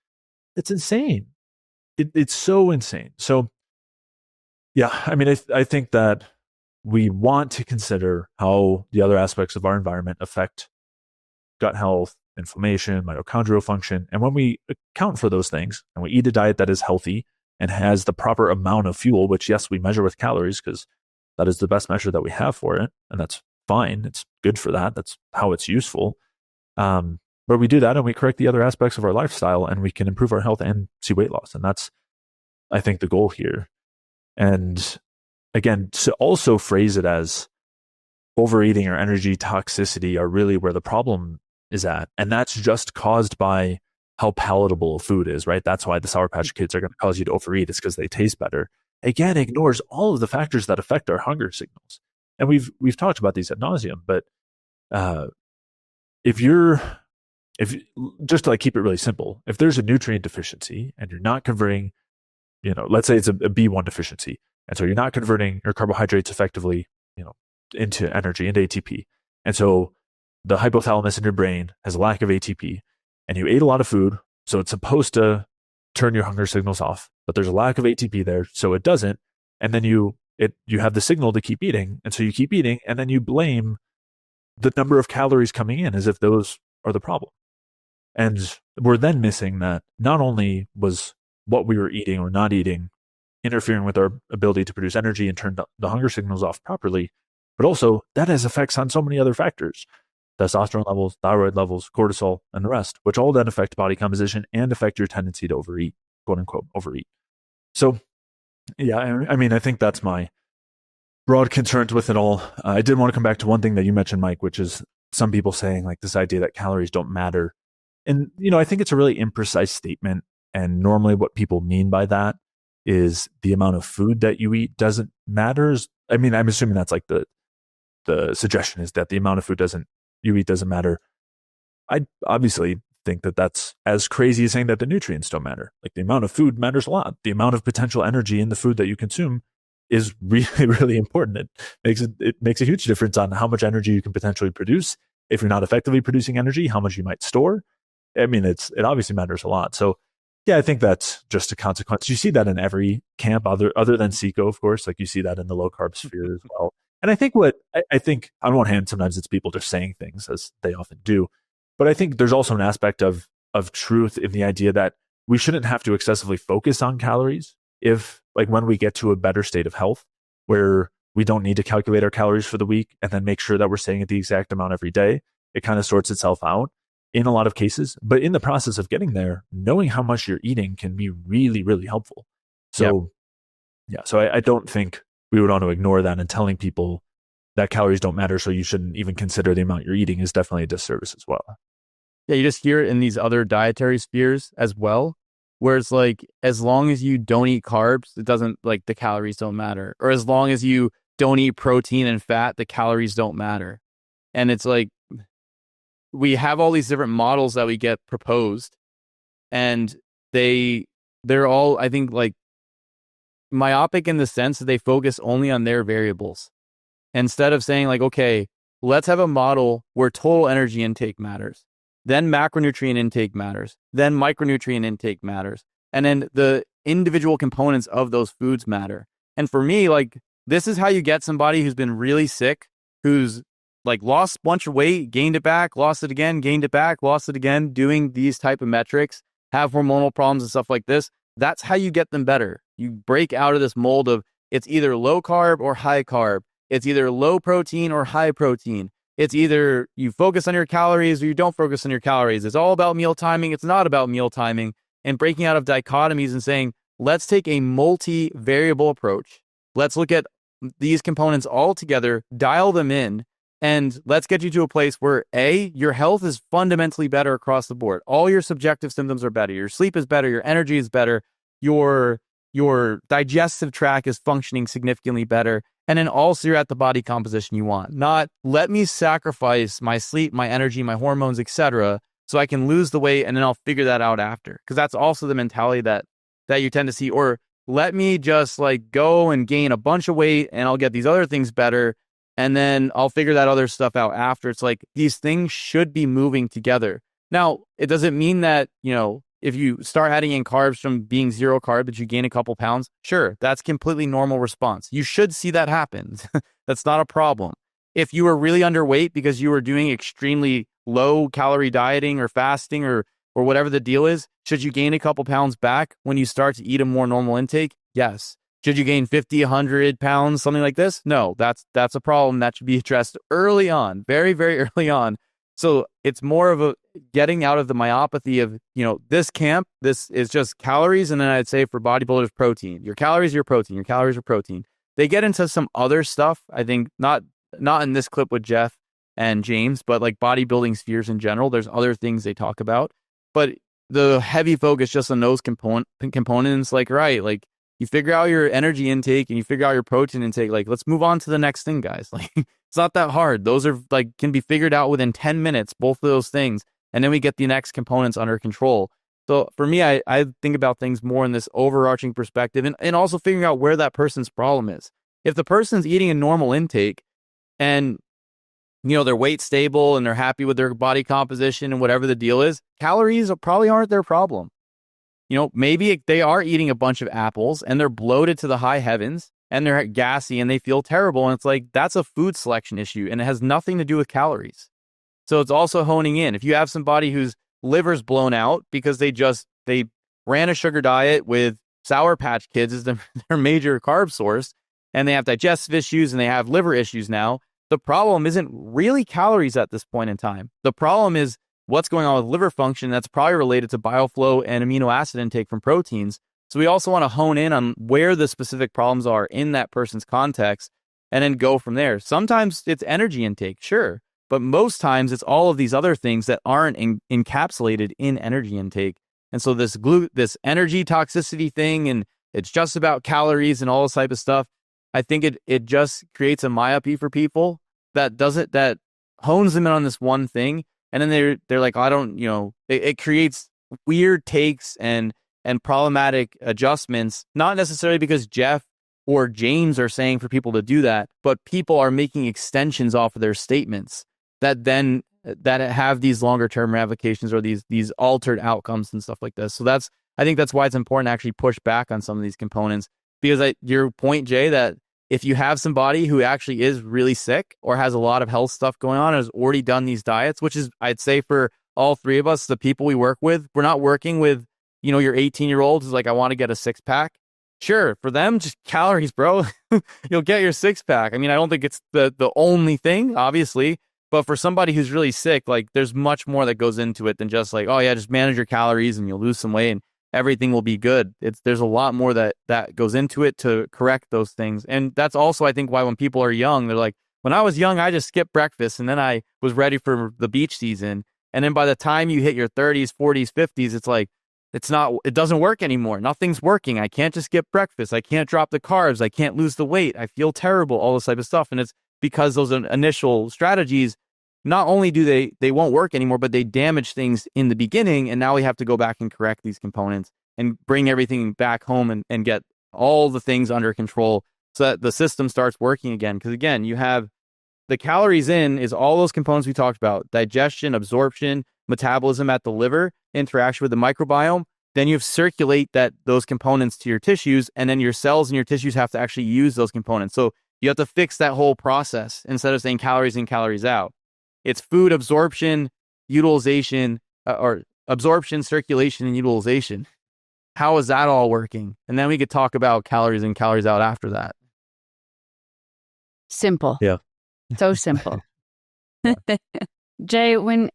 It's insane. It's so insane. So yeah, I mean, I think that we want to consider how the other aspects of our environment affect gut health, inflammation, mitochondrial function. And when we account for those things and we eat a diet that is healthy and has the proper amount of fuel, which yes, we measure with calories because that is the best measure that we have for it. And that's fine. It's good for that. That's how it's useful. But we do that and we correct the other aspects of our lifestyle and we can improve our health and see weight loss. And that's, I think, the goal here. And again, to also phrase it as overeating or energy toxicity are really where the problem is at. And that's just caused by how palatable food is, right? That's why the Sour Patch Kids are going to cause you to overeat. It's because they taste better. Again, ignores all of the factors that affect our hunger signals. And we've talked about these ad nauseum, but if just to keep it really simple, if there's a nutrient deficiency and you're not converting, let's say it's a B1 deficiency, and so you're not converting your carbohydrates effectively, into energy, into ATP. And so the hypothalamus in your brain has a lack of ATP and you ate a lot of food. So it's supposed to turn your hunger signals off, but there's a lack of ATP there. So it doesn't. And then you have the signal to keep eating. And so you keep eating and then you blame the number of calories coming in as if those are the problem. And we're then missing that not only was what we were eating or not eating interfering with our ability to produce energy and turn the hunger signals off properly, but also that has effects on so many other factors: testosterone levels, thyroid levels, cortisol, and the rest, which all then affect body composition and affect your tendency to overeat, quote unquote, overeat. So yeah, I mean, I think that's my broad concerns with it all. I did want to come back to one thing that you mentioned, Mike, which is some people saying this idea that calories don't matter. And, I think it's a really imprecise statement. And normally what people mean by that is the amount of food that you eat doesn't matter. I mean, I'm assuming that's the suggestion is that the amount of food you eat doesn't matter. I obviously think that that's as crazy as saying that the nutrients don't matter. The amount of food matters a lot. The amount of potential energy in the food that you consume is really, really important. It makes a huge difference on how much energy you can potentially produce. If you're not effectively producing energy, how much you might store. I mean, it obviously matters a lot. So yeah, I think that's just a consequence. You see that in every camp other than Seco, of course. You see that in the low carb sphere as well. And I think I think on one hand, sometimes it's people just saying things as they often do. But I think there's also an aspect of truth in the idea that we shouldn't have to excessively focus on calories if when we get to a better state of health where we don't need to calculate our calories for the week and then make sure that we're staying at the exact amount every day. It kind of sorts itself out in a lot of cases. But in the process of getting there, knowing how much you're eating can be really, really helpful. So so I don't think we would want to ignore that, and telling people that calories don't matter, so you shouldn't even consider the amount you're eating, is definitely a disservice as well. Yeah, you just hear it in these other dietary spheres as well, where it's as long as you don't eat carbs, it doesn't the calories don't matter. Or as long as you don't eat protein and fat, the calories don't matter. And it's like, we have all these different models that we get proposed, and they're all, I think, like myopic in the sense that they focus only on their variables instead of saying like, okay, let's have a model where total energy intake matters, then macronutrient intake matters, then micronutrient intake matters, and then the individual components of those foods matter. And for me, like, this is how you get somebody who's been really sick, who's like lost a bunch of weight, gained it back, lost it again, gained it back, lost it again, doing these type of metrics, have hormonal problems and stuff like this. That's how you get them better. You break out of this mold of it's either low carb or high carb. It's either low protein or high protein. It's either you focus on your calories or you don't focus on your calories. It's all about meal timing. It's not about meal timing. And breaking out of dichotomies and saying, let's take a multi-variable approach. Let's look at these components all together, dial them in, and let's get you to a place where A, your health is fundamentally better across the board. All your subjective symptoms are better. Your sleep is better. Your energy is better. Your digestive tract is functioning significantly better. And then also you're at the body composition you want. Not let me sacrifice my sleep, my energy, my hormones, etc., so I can lose the weight and then I'll figure that out after. Because that's also the mentality that you tend to see. Or let me just like go and gain a bunch of weight and I'll get these other things better and then I'll figure that other stuff out after. It's like these things should be moving together. Now, it doesn't mean that, you know, if you start adding in carbs from being zero carb that you gain a couple pounds. Sure, that's completely normal response. You should see that happen. That's not a problem. If you were really underweight because you were doing extremely low calorie dieting or fasting or whatever the deal is, should you gain a couple pounds back when you start to eat a more normal intake? Yes. Should you gain 50, 100 pounds, something like this? No, that's a problem that should be addressed early on, very, very early on. So it's more of a getting out of the myopathy of, you know, this camp, this is just calories. And then I'd say for bodybuilders, protein. Your calories, your protein. Your calories are protein. They get into some other stuff. I think not in this clip with Jeff and James, but like bodybuilding spheres in general. There's other things they talk about. But the heavy focus just on those components, like, right, like you figure out your energy intake and you figure out your protein intake. Like, let's move on to the next thing, guys. Like, it's not that hard. Those are like, can be figured out within 10 minutes, both of those things. And then we get the next components under control. So for me, I think about things more in this overarching perspective and also figuring out where that person's problem is. If the person's eating a normal intake and, you know, their weight's stable and they're happy with their body composition and whatever the deal is, calories probably aren't their problem. You know, maybe they are eating a bunch of apples and they're bloated to the high heavens and they're gassy and they feel terrible. And it's like, that's a food selection issue and it has nothing to do with calories. So it's also honing in. If you have somebody whose liver's blown out because they ran a sugar diet with Sour Patch Kids as their major carb source, and they have digestive issues and they have liver issues now, the problem isn't really calories at this point in time. The problem is what's going on with liver function that's probably related to bioflow and amino acid intake from proteins. So we also want to hone in on where the specific problems are in that person's context and then go from there. Sometimes it's energy intake, sure. But most times it's all of these other things that aren't encapsulated in energy intake. And so this energy toxicity thing, and it's just about calories and all this type of stuff, I think it just creates a myopy for people that hones them in on this one thing. And then they're like, I don't, you know, it creates weird takes and problematic adjustments, not necessarily because Jeff or James are saying for people to do that, but people are making extensions off of their statements that have these longer term ramifications or these altered outcomes and stuff like this. So I think that's why it's important to actually push back on some of these components, because your point, Jay, that if you have somebody who actually is really sick or has a lot of health stuff going on and has already done these diets, which is, I'd say for all three of us, the people we work with, we're not working with, you know, your 18-year-old who's like, I want to get a 6-pack. Sure, for them, just calories, bro. You'll get your 6-pack. I mean, I don't think it's the only thing, obviously. But for somebody who's really sick, like there's much more that goes into it than just like, oh yeah, just manage your calories and you'll lose some weight and everything will be good. There's a lot more that goes into it to correct those things. And that's also, I think, why when people are young, they're like, when I was young, I just skipped breakfast and then I was ready for the beach season. And then by the time you hit your 30s, 40s, 50s, it's like, it doesn't work anymore. Nothing's working. I can't just get breakfast. I can't drop the carbs. I can't lose the weight. I feel terrible, all this type of stuff. And it's because those initial strategies, not only do they won't work anymore, but they damage things in the beginning. And now we have to go back and correct these components and bring everything back home and get all the things under control so that the system starts working again. Because again, you have the calories in is all those components we talked about: digestion, absorption, metabolism at the liver, interaction with the microbiome. Then you circulate those components to your tissues, and then your cells and your tissues have to actually use those components. So you have to fix that whole process instead of saying calories in, calories out. It's food absorption, utilization, or absorption, circulation, and utilization. How is that all working? And then we could talk about calories in, calories out after that. Simple. Yeah. So simple. Jay, when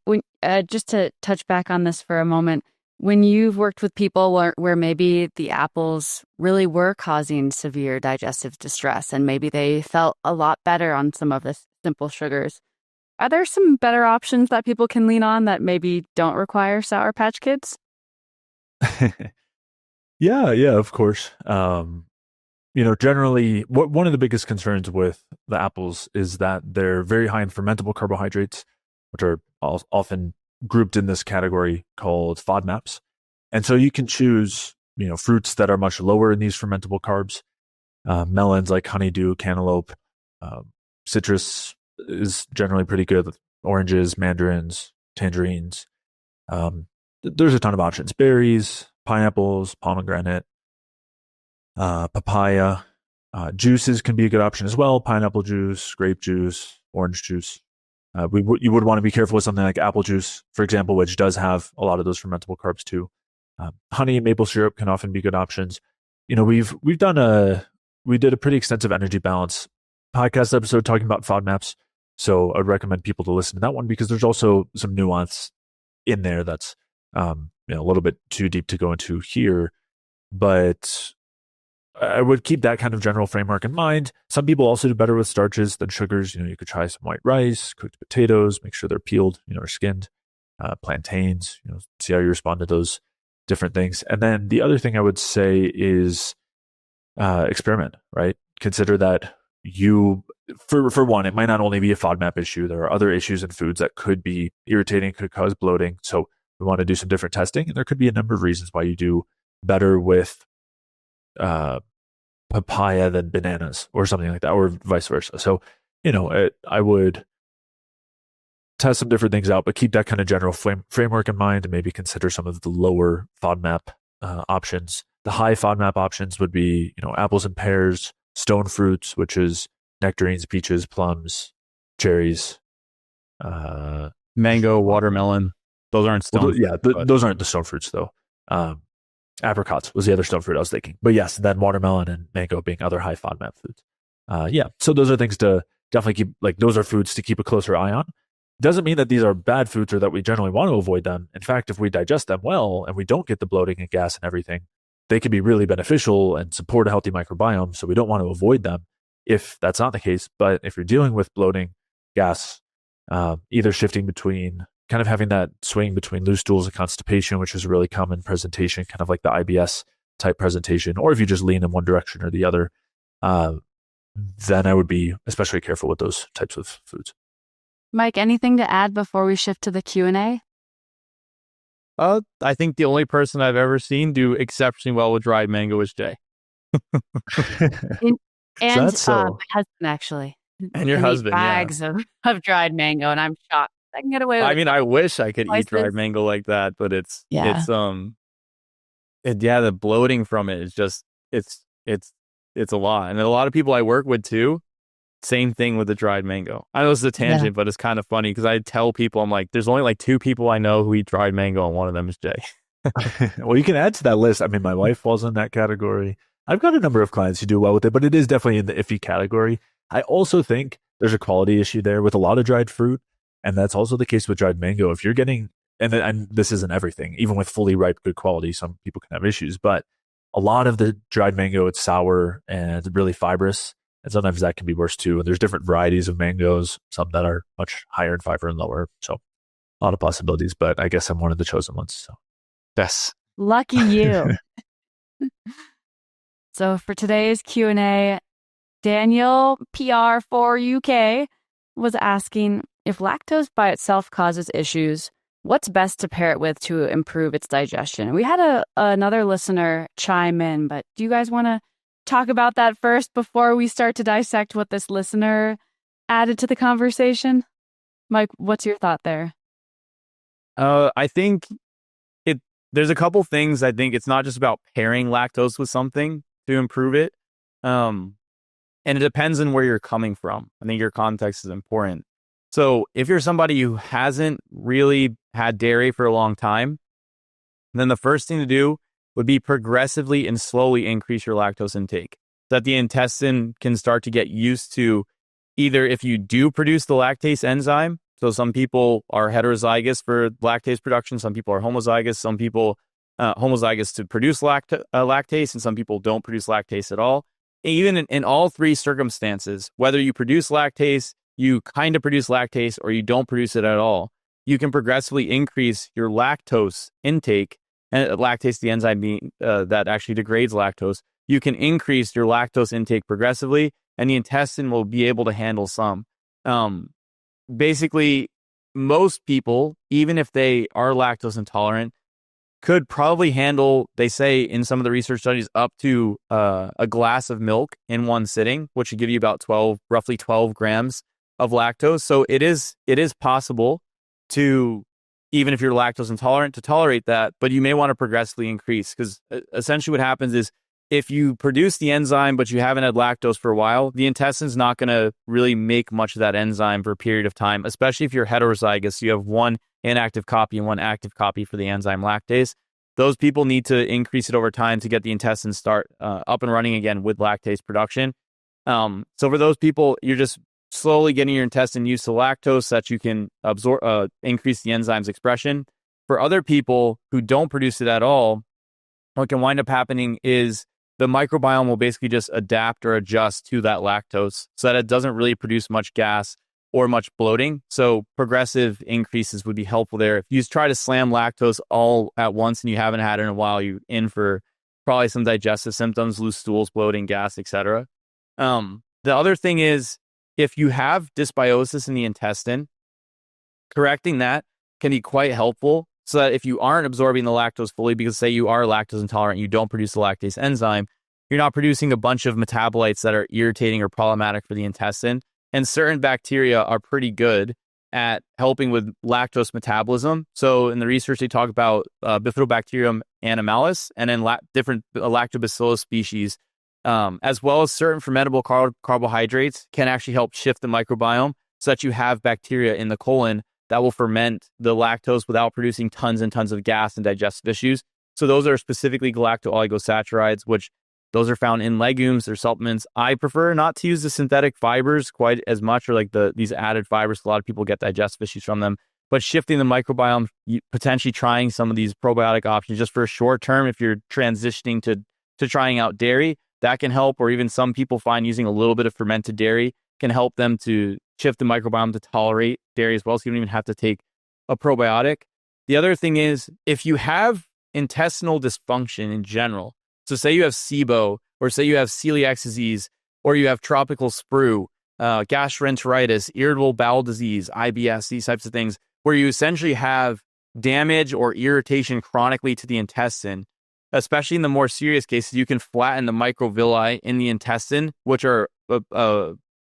just to touch back on this for a moment, when you've worked with people where maybe the apples really were causing severe digestive distress and maybe they felt a lot better on some of the simple sugars, are there some better options that people can lean on that maybe don't require Sour Patch Kids? Yeah, of course. Generally, one of the biggest concerns with the apples is that they're very high in fermentable carbohydrates, which are often grouped in this category called FODMAPs. And so you can choose, fruits that are much lower in these fermentable carbs. Melons like honeydew, cantaloupe, citrus is generally pretty good. Oranges, mandarins, tangerines. There's a ton of options. Berries, pineapples, pomegranate, papaya. Juices can be a good option as well. Pineapple juice, grape juice, orange juice. You would want to be careful with something like apple juice, for example, which does have a lot of those fermentable carbs too. Honey and maple syrup can often be good options. We did a pretty extensive energy balance podcast episode talking about FODMAPs. So I'd recommend people to listen to that one because there's also some nuance in there that's a little bit too deep to go into here. But I would keep that kind of general framework in mind. Some people also do better with starches than sugars. You could try some white rice, cooked potatoes, make sure they're peeled, or skinned, plantains, see how you respond to those different things. And then the other thing I would say is experiment, right? Consider that for one, it might not only be a FODMAP issue. There are other issues in foods that could be irritating, could cause bloating. So we want to do some different testing. And there could be a number of reasons why you do better with papaya than bananas or something like that, or vice versa. So, I would test some different things out, but keep that kind of general framework in mind and maybe consider some of the lower FODMAP options. The high FODMAP options would be, apples and pears, stone fruits, which is nectarines, peaches, plums, cherries, mango, watermelon. Those aren't stone fruits. Those aren't the stone fruits though. Apricots was the other stone fruit I was thinking. But yes, then watermelon and mango being other high FODMAP foods. So those are things to definitely keep, those are foods to keep a closer eye on. Doesn't mean that these are bad foods or that we generally want to avoid them. In fact, if we digest them well and we don't get the bloating and gas and everything, they can be really beneficial and support a healthy microbiome. So we don't want to avoid them if that's not the case. But if you're dealing with bloating, gas, either shifting between kind of having that swing between loose stools and constipation, which is a really common presentation, kind of like the IBS type presentation, or if you just lean in one direction or the other, then I would be especially careful with those types of foods. Mike, anything to add before we shift to the Q&A? I think the only person I've ever seen do exceptionally well with dried mango is Jay. And my husband, actually. And your husband, bags of dried mango, and I'm shocked I can get away with it. I mean, I wish I could eat dried mango like that, but the bloating from it is just, it's a lot. And a lot of people I work with too, same thing with the dried mango. I know this is a tangent, but it's kind of funny because I tell people, I'm like, there's only 2 people I know who eat dried mango, and one of them is Jay. Well, you can add to that list. I mean, my wife falls in that category. I've got a number of clients who do well with it, but it is definitely in the iffy category. I also think there's a quality issue there with a lot of dried fruit. And that's also the case with dried mango. If you're getting, and this isn't everything, even with fully ripe, good quality, some people can have issues, but a lot of the dried mango, it's sour and really fibrous. And sometimes that can be worse too. And there's different varieties of mangoes, some that are much higher in fiber and lower. So a lot of possibilities, but I guess I'm one of the chosen ones. So yes. Lucky you. So for today's Q&A, Daniel PR4UK was asking, if lactose by itself causes issues, what's best to pair it with to improve its digestion? We had another listener chime in, but do you guys want to talk about that first before we start to dissect what this listener added to the conversation? Mike, what's your thought there? I think there's a couple things. I think it's not just about pairing lactose with something to improve it. And it depends on where you're coming from. I think your context is important. So if you're somebody who hasn't really had dairy for a long time, then the first thing to do would be progressively and slowly increase your lactose intake so that the intestine can start to get used to either if you do produce the lactase enzyme. So some people are heterozygous for lactase production. Some people are homozygous. Some people homozygous to produce lactase, and some people don't produce lactase at all. Even in all three circumstances, whether you produce lactase, you kind of produce lactase, or you don't produce it at all, you can progressively increase your lactose intake. And lactase, the enzyme that actually degrades lactose, you can increase your lactose intake progressively, and the intestine will be able to handle some. Basically, most people, even if they are lactose intolerant, could probably handle, they say in some of the research studies, up to a glass of milk in one sitting, which would give you about roughly 12 grams of lactose. So it is possible to, even if you're lactose intolerant, to tolerate that, but you may want to progressively increase, because essentially what happens is if you produce the enzyme, but you haven't had lactose for a while, the intestine's not going to really make much of that enzyme for a period of time, especially if you're heterozygous. You have one inactive copy and one active copy for the enzyme lactase. Those people need to increase it over time to get the intestine start up and running again with lactase production. So for those people, you're just slowly getting your intestine used to lactose so that you can absorb, increase the enzyme's expression. For other people who don't produce it at all, what can wind up happening is the microbiome will basically just adapt or adjust to that lactose so that it doesn't really produce much gas or much bloating. So progressive increases would be helpful there. If you try to slam lactose all at once and you haven't had it in a while, you're in for probably some digestive symptoms, loose stools, bloating, gas, etc. The other thing is, if you have dysbiosis in the intestine, correcting that can be quite helpful. So that if you aren't absorbing the lactose fully, because say you are lactose intolerant, you don't produce the lactase enzyme, you're not producing a bunch of metabolites that are irritating or problematic for the intestine. And certain bacteria are pretty good at helping with lactose metabolism. So in the research, they talk about Bifidobacterium animalis and then different lactobacillus species, as well as certain fermentable carbohydrates can actually help shift the microbiome so that you have bacteria in the colon that will ferment the lactose without producing tons and tons of gas and digestive issues. So those are specifically galacto-oligosaccharides, which those are found in legumes or supplements. I prefer not to use the synthetic fibers quite as much, or like these added fibers. A lot of people get digestive issues from them. But shifting the microbiome, potentially trying some of these probiotic options just for a short term, if you're transitioning to trying out dairy, that can help. Or even some people find using a little bit of fermented dairy can help them to shift the microbiome to tolerate dairy as well, so you don't even have to take a probiotic. The other thing is, if you have intestinal dysfunction in general, so say you have SIBO, or say you have celiac disease, or you have tropical sprue, gastroenteritis, irritable bowel disease, IBS, these types of things, where you essentially have damage or irritation chronically to the intestine, especially in the more serious cases, you can flatten the microvilli in the intestine, which are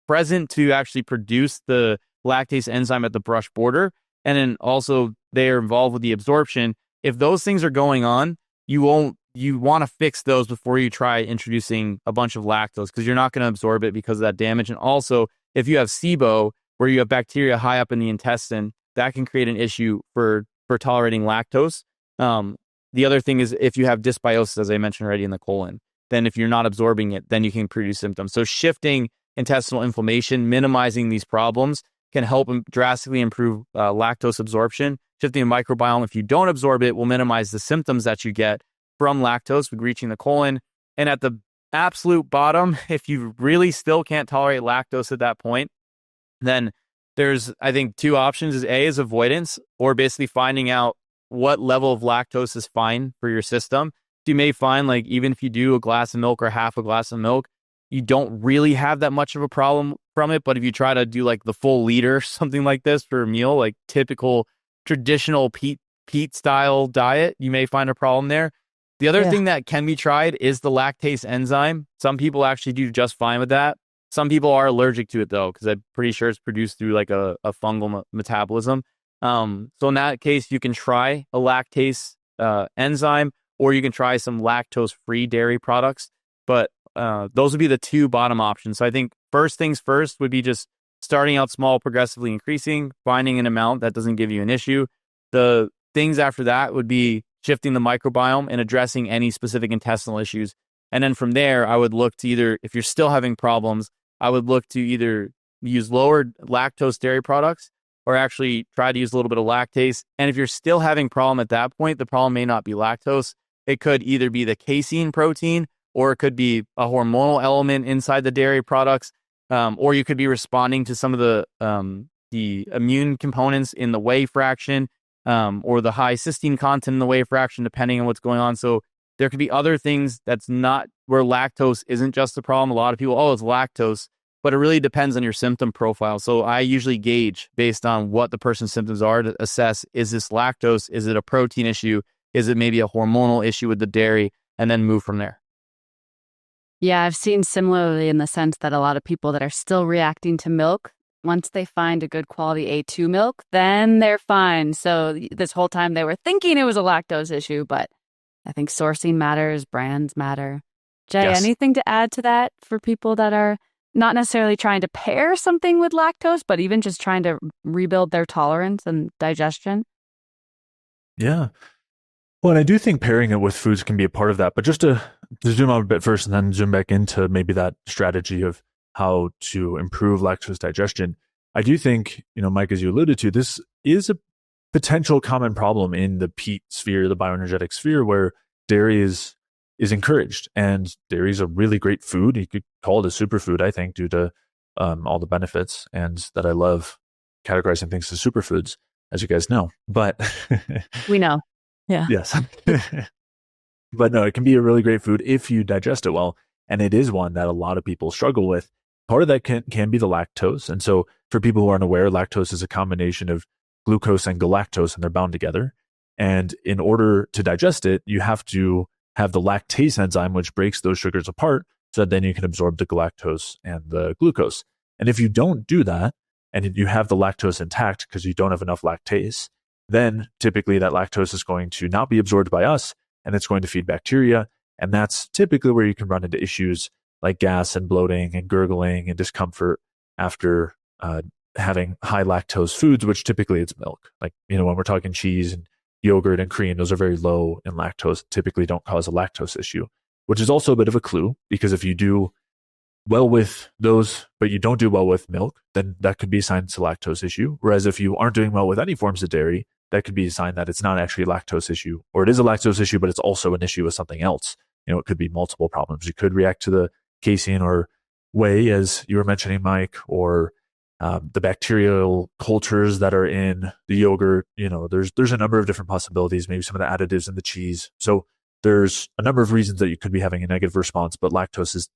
present to actually produce the lactase enzyme at the brush border. And then also they are involved with the absorption. If those things are going on, you want to fix those before you try introducing a bunch of lactose, because you're not going to absorb it because of that damage. And also, if you have SIBO, where you have bacteria high up in the intestine, that can create an issue for tolerating lactose. The other thing is, if you have dysbiosis, as I mentioned already, in the colon, then if you're not absorbing it, then you can produce symptoms. So shifting intestinal inflammation, minimizing these problems, can help drastically improve lactose absorption. Shifting the microbiome, if you don't absorb it, will minimize the symptoms that you get from lactose with reaching the colon. And at the absolute bottom, if you really still can't tolerate lactose at that point, then there's, I think, two options. A is avoidance, or basically finding out what level of lactose is fine for your system. You may find like even if you do a glass of milk or half a glass of milk, you don't really have that much of a problem from it. But if you try to do like the full liter, something like this for a meal, like typical traditional Pete style diet, you may find a problem there. The other thing that can be tried is the lactase enzyme. Some people actually do just fine with that. Some people are allergic to it though, because I'm pretty sure it's produced through like a fungal metabolism. So in that case, you can try a lactase enzyme, or you can try some lactose-free dairy products. But those would be the two bottom options. So I think first things first would be just starting out small, progressively increasing, finding an amount that doesn't give you an issue. The things after that would be shifting the microbiome and addressing any specific intestinal issues. And then from there, I would look to either, if you're still having problems, I would look to either use lower lactose dairy products or actually try to use a little bit of lactase. And if you're still having problem at that point, the problem may not be lactose. It could either be the casein protein, or it could be a hormonal element inside the dairy products, or you could be responding to some of the immune components in the whey fraction, or the high cysteine content in the whey fraction, depending on what's going on. So there could be other things that's not where lactose isn't just the problem. A lot of people, it's lactose, but it really depends on your symptom profile. So I usually gauge based on what the person's symptoms are to assess, is this lactose? Is it a protein issue? Is it maybe a hormonal issue with the dairy? And then move from there. Yeah, I've seen similarly in the sense that a lot of people that are still reacting to milk, once they find a good quality A2 milk, then they're fine. So this whole time they were thinking it was a lactose issue, but I think sourcing matters, brands matter. Jay, anything to add to that for people that are not necessarily trying to pair something with lactose, but even just trying to rebuild their tolerance and digestion? Yeah. Well, and I do think pairing it with foods can be a part of that. But just to zoom out a bit first and then zoom back into maybe that strategy of how to improve lactose digestion, I do think, Mike, as you alluded to, this is a potential common problem in the PEAT sphere, the bioenergetic sphere, where dairy is encouraged. And dairy is a really great food. You could call it a superfood, I think, due to all the benefits, and that I love categorizing things as superfoods, as you guys know. But we know. Yeah. Yes. But no, it can be a really great food if you digest it well. And it is one that a lot of people struggle with. Part of that can be the lactose. And so for people who aren't aware, lactose is a combination of glucose and galactose, and they're bound together. And in order to digest it, you have to have the lactase enzyme, which breaks those sugars apart so that then you can absorb the galactose and the glucose. And if you don't do that, and you have the lactose intact because you don't have enough lactase, then typically that lactose is going to not be absorbed by us, and it's going to feed bacteria. And that's typically where you can run into issues like gas and bloating and gurgling and discomfort after having high lactose foods, which typically it's milk. Like, when we're talking cheese and yogurt and cream, those are very low in lactose, typically don't cause a lactose issue, which is also a bit of a clue, because if you do well with those, but you don't do well with milk, then that could be a sign it's a lactose issue. Whereas if you aren't doing well with any forms of dairy, that could be a sign that it's not actually a lactose issue, or it is a lactose issue, but it's also an issue with something else. It could be multiple problems. You could react to the casein or whey, as you were mentioning, Mike, or the bacterial cultures that are in the yogurt. There's a number of different possibilities, maybe some of the additives in the cheese. So there's a number of reasons that you could be having a negative response, but lactose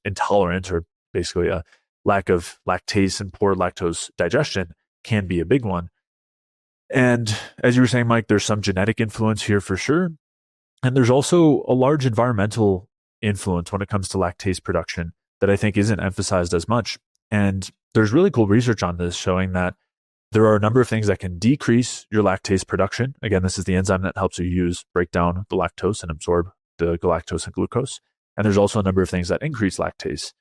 intolerant, or basically a lack of lactase and poor lactose digestion, can be a big one. And as you were saying, Mike, there's some genetic influence here for sure. And there's also a large environmental influence when it comes to lactase production that I think isn't emphasized as much. And there's really cool research on this showing that there are a number of things that can decrease your lactase production. Again, this is the enzyme that helps you break down the lactose and absorb the galactose and glucose. And there's also a number of things that increase lactase.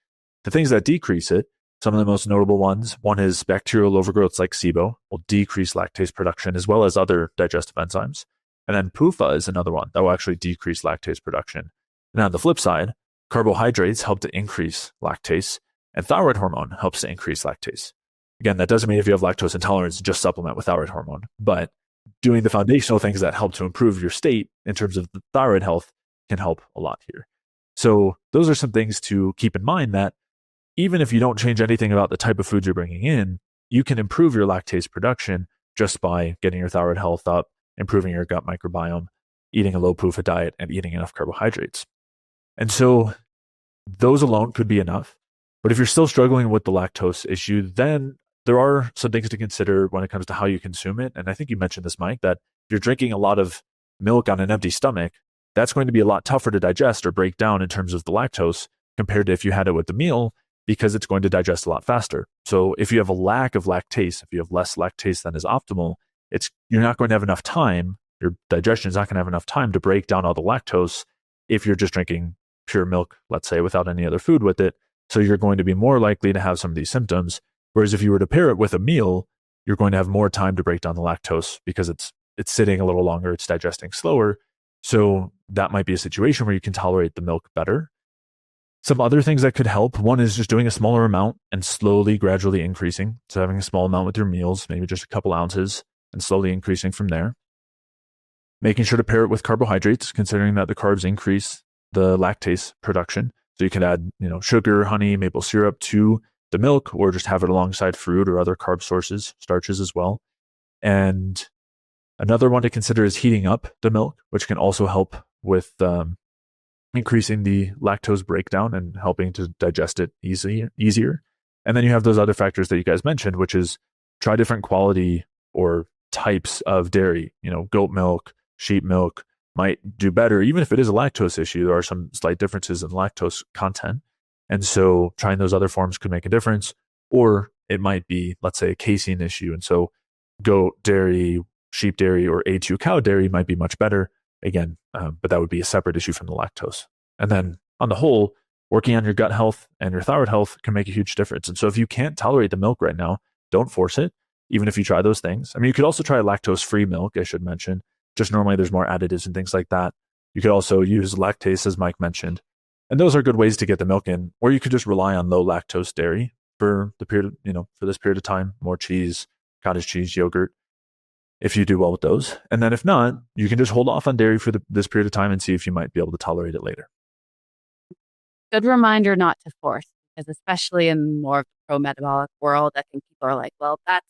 The things that decrease it, some of the most notable ones, one is bacterial overgrowths like SIBO will decrease lactase production, as well as other digestive enzymes. And then PUFA is another one that will actually decrease lactase production. And on the flip side, carbohydrates help to increase lactase, and thyroid hormone helps to increase lactase. Again, that doesn't mean if you have lactose intolerance, just supplement with thyroid hormone, but doing the foundational things that help to improve your state in terms of the thyroid health can help a lot here. So those are some things to keep in mind, that even if you don't change anything about the type of foods you're bringing in, you can improve your lactase production just by getting your thyroid health up, improving your gut microbiome, eating a low PUFA diet, and eating enough carbohydrates. And so those alone could be enough. But if you're still struggling with the lactose issue, then there are some things to consider when it comes to how you consume it. And I think you mentioned this, Mike, that if you're drinking a lot of milk on an empty stomach, that's going to be a lot tougher to digest or break down in terms of the lactose compared to if you had it with the meal, because it's going to digest a lot faster. So if you have a lack of lactase, if you have less lactase than is optimal, you're not going to have enough time, your digestion is not going to have enough time to break down all the lactose if you're just drinking pure milk, let's say, without any other food with it. So you're going to be more likely to have some of these symptoms. Whereas if you were to pair it with a meal, you're going to have more time to break down the lactose because it's sitting a little longer, it's digesting slower. So that might be a situation where you can tolerate the milk better. Some other things that could help, one is just doing a smaller amount and slowly, gradually increasing. So having a small amount with your meals, maybe just a couple ounces, and slowly increasing from there. Making sure to pair it with carbohydrates, considering that the carbs increase the lactase production. So you can add, sugar, honey, maple syrup to the milk, or just have it alongside fruit or other carb sources, starches as well. And another one to consider is heating up the milk, which can also help with increasing the lactose breakdown and helping to digest it easier. And then you have those other factors that you guys mentioned, which is try different quality or types of dairy. Goat milk, sheep milk might do better, even if it is a lactose issue. There are some slight differences in lactose content. And so trying those other forms could make a difference. Or it might be, let's say, a casein issue. And so goat dairy, sheep dairy, or A2 cow dairy might be much better. Again, but that would be a separate issue from the lactose. And then on the whole, working on your gut health and your thyroid health can make a huge difference. And so if you can't tolerate the milk right now, don't force it, even if you try those things. I mean, you could also try lactose-free milk, I should mention. Just normally there's more additives and things like that. You could also use lactase, as Mike mentioned. And those are good ways to get the milk in. Or you could just rely on low lactose dairy for the period, for this period of time, more cheese, cottage cheese, yogurt, if you do well with those. And then if not, you can just hold off on dairy for this period of time and see if you might be able to tolerate it later. Good reminder not to force, because especially in more of the pro-metabolic world, I think people are like, well, that's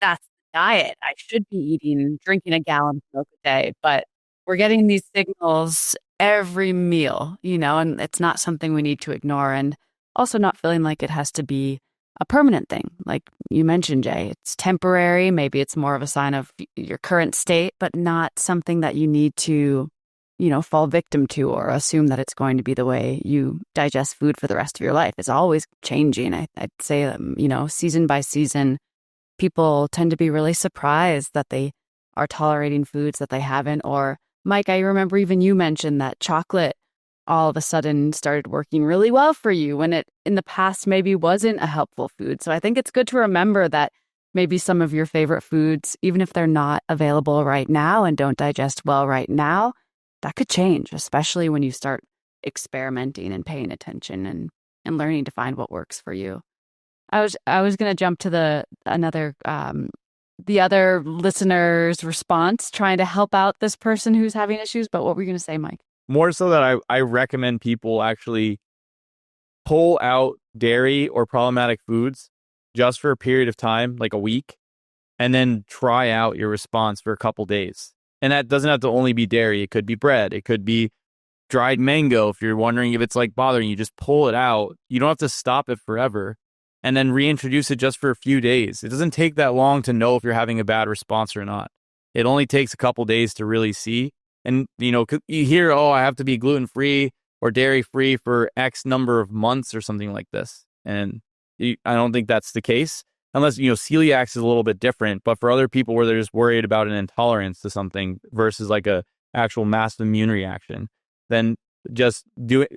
the diet. I should be drinking a gallon of milk a day, but we're getting these signals every meal, and it's not something we need to ignore, and also not feeling like it has to be a permanent thing. Like you mentioned, Jay, it's temporary. Maybe it's more of a sign of your current state, but not something that you need to, fall victim to or assume that it's going to be the way you digest food for the rest of your life. It's always changing. I'd say, season by season, people tend to be really surprised that they are tolerating foods that they haven't. Or Mike, I remember even you mentioned that chocolate all of a sudden started working really well for you when it in the past maybe wasn't a helpful food. So I think it's good to remember that maybe some of your favorite foods, even if they're not available right now and don't digest well right now, that could change, especially when you start experimenting and paying attention and learning to find what works for you. I was going to jump to the other listener's response, trying to help out this person who's having issues. But what were you going to say, Mike? More so that I recommend people actually pull out dairy or problematic foods just for a period of time, like a week, and then try out your response for a couple days. And that doesn't have to only be dairy. It could be bread. It could be dried mango. If you're wondering if it's like bothering you, just pull it out. You don't have to stop it forever, and then reintroduce it just for a few days. It doesn't take that long to know if you're having a bad response or not. It only takes a couple days to really see. And, you hear, I have to be gluten-free or dairy-free for X number of months or something like this. And I don't think that's the case. Unless, celiac is a little bit different. But for other people where they're just worried about an intolerance to something versus like a actual massive immune reaction, then just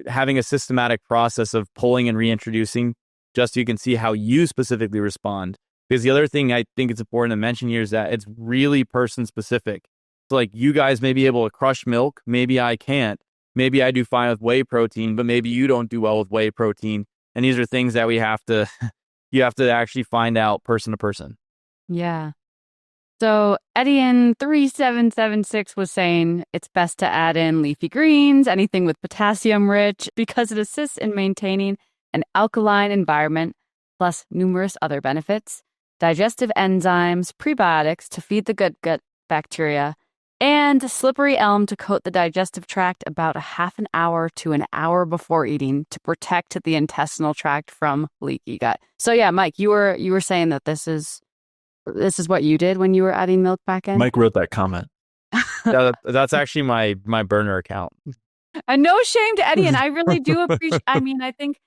having a systematic process of pulling and reintroducing just so you can see how you specifically respond. Because the other thing I think it's important to mention here is that it's really person-specific. So like you guys may be able to crush milk. Maybe I can't. Maybe I do fine with whey protein, but maybe you don't do well with whey protein. And these are things that you have to actually find out person to person. Yeah. So Edian3776 was saying it's best to add in leafy greens, anything with potassium rich, because it assists in maintaining an alkaline environment, plus numerous other benefits. digestive enzymes, prebiotics to feed the good gut bacteria, and slippery elm to coat the digestive tract about a half an hour to an hour before eating to protect the intestinal tract from leaky gut. So yeah, Mike, you were saying that this is what you did when you were adding milk back in? Mike wrote that comment. That's actually my burner account. And no shame to Eddie, and I really do appreciate, I mean, I think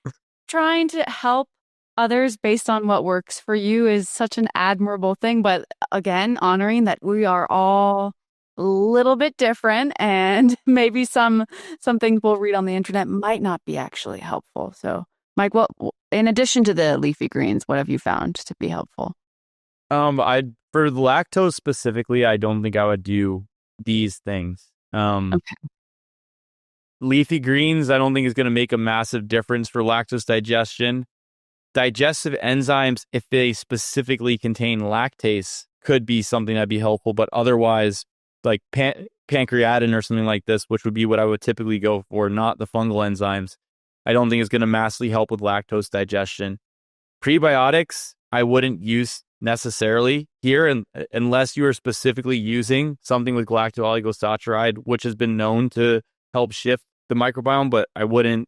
trying to help others based on what works for you is such an admirable thing. But again, honoring that we are all a little bit different, and maybe some things we'll read on the internet might not be actually helpful. So, Mike, what in addition to the leafy greens, what have you found to be helpful? For the lactose specifically, I don't think I would do these things. Okay. Leafy greens, I don't think is going to make a massive difference for lactose digestion. Digestive enzymes, if they specifically contain lactase, could be something that'd be helpful, but otherwise, like pancreatin or something like this, which would be what I would typically go for, not the fungal enzymes, I don't think is going to massively help with lactose digestion. Prebiotics, I wouldn't use necessarily here, and unless you are specifically using something with galacto-oligosaccharide, which has been known to help shift the microbiome, but I wouldn't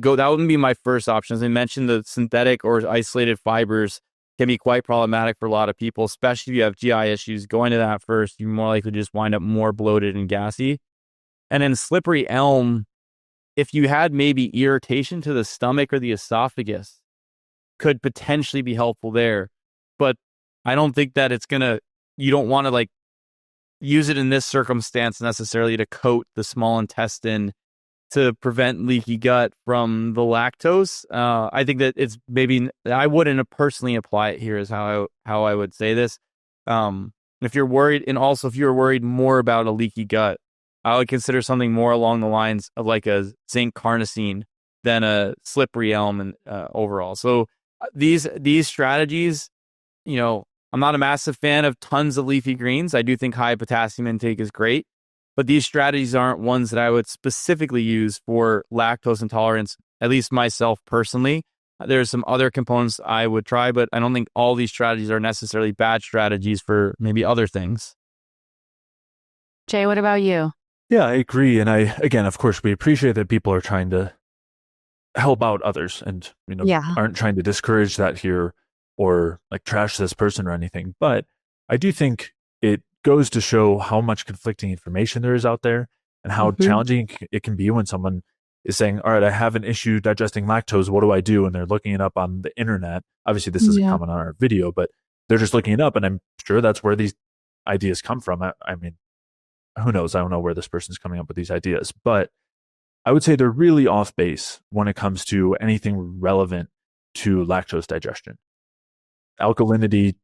go, that wouldn't be my first option. As I mentioned, the synthetic or isolated fibers can be quite problematic for a lot of people, especially if you have GI issues. Going to that first, you're more likely to just wind up more bloated and gassy. And then slippery elm, if you had maybe irritation to the stomach or the esophagus, could potentially be helpful there. But I don't think that you don't want to like use it in this circumstance necessarily to coat the small intestine to prevent leaky gut from the lactose. I think that it's maybe, I wouldn't personally apply it here is how I would say this. If you're worried, and also if you're worried more about a leaky gut, I would consider something more along the lines of like a zinc carnosine than a slippery elm and overall. So these strategies, I'm not a massive fan of tons of leafy greens. I do think high potassium intake is great, but these strategies aren't ones that I would specifically use for lactose intolerance, at least myself personally. There's some other components I would try, but I don't think all these strategies are necessarily bad strategies for maybe other things. Jay, what about you? Yeah, I agree. And again, of course, we appreciate that people are trying to help out others and, aren't trying to discourage that here or like trash this person or anything. But I do think it goes to show how much conflicting information there is out there and how challenging it can be when someone is saying, all right, I have an issue digesting lactose. What do I do? And they're looking it up on the internet. Obviously, this isn't comment on our video, but they're just looking it up. And I'm sure that's where these ideas come from. I mean, who knows? I don't know where this person's coming up with these ideas, but I would say they're really off base when it comes to anything relevant to lactose digestion. Alkalinity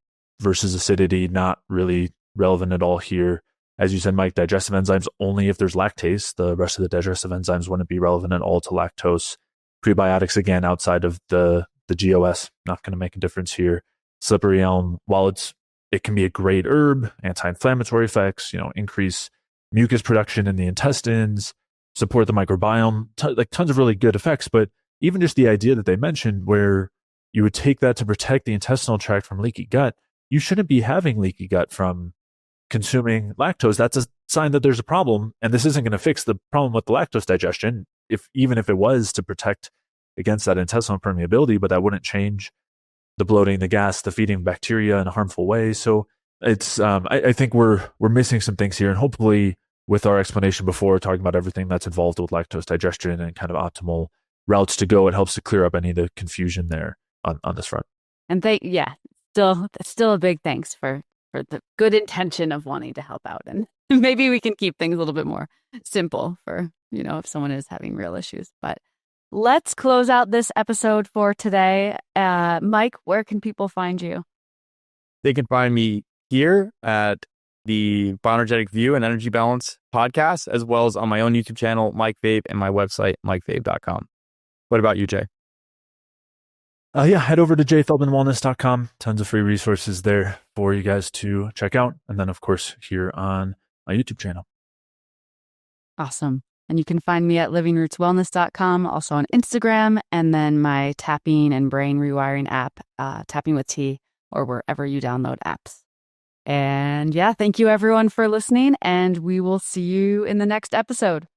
versus acidity, not really relevant at all here. As you said, Mike, digestive enzymes only if there's lactase. The rest of the digestive enzymes wouldn't be relevant at all to lactose. Prebiotics, again, outside of the GOS, not going to make a difference here. Slippery elm, while it can be a great herb, anti-inflammatory effects, increase mucus production in the intestines, support the microbiome, tons of really good effects. But even just the idea that they mentioned where you would take that to protect the intestinal tract from leaky gut, you shouldn't be having leaky gut from consuming lactose. That's a sign that there's a problem, and this isn't going to fix the problem with the lactose digestion, even if it was to protect against that intestinal permeability, but that wouldn't change the bloating, the gas, the feeding bacteria in a harmful way. So it's I think we're missing some things here, and hopefully with our explanation before, talking about everything that's involved with lactose digestion and kind of optimal routes to go, it helps to clear up any of the confusion there on this front. And still a big thanks for the good intention of wanting to help out. And maybe we can keep things a little bit more simple for, if someone is having real issues. But let's close out this episode for today. Mike, where can people find you? They can find me here at the Bioenergetic View and Energy Balance podcast, as well as on my own YouTube channel, Mike Fave, and my website, mikefave.com. What about you, Jay? Head over to jayfeldmanwellness.com. Tons of free resources there for you guys to check out. And then, of course, here on my YouTube channel. Awesome. And you can find me at livingrootswellness.com, also on Instagram, and then my tapping and brain rewiring app, Tapping with Tea, or wherever you download apps. And yeah, thank you everyone for listening, and we will see you in the next episode.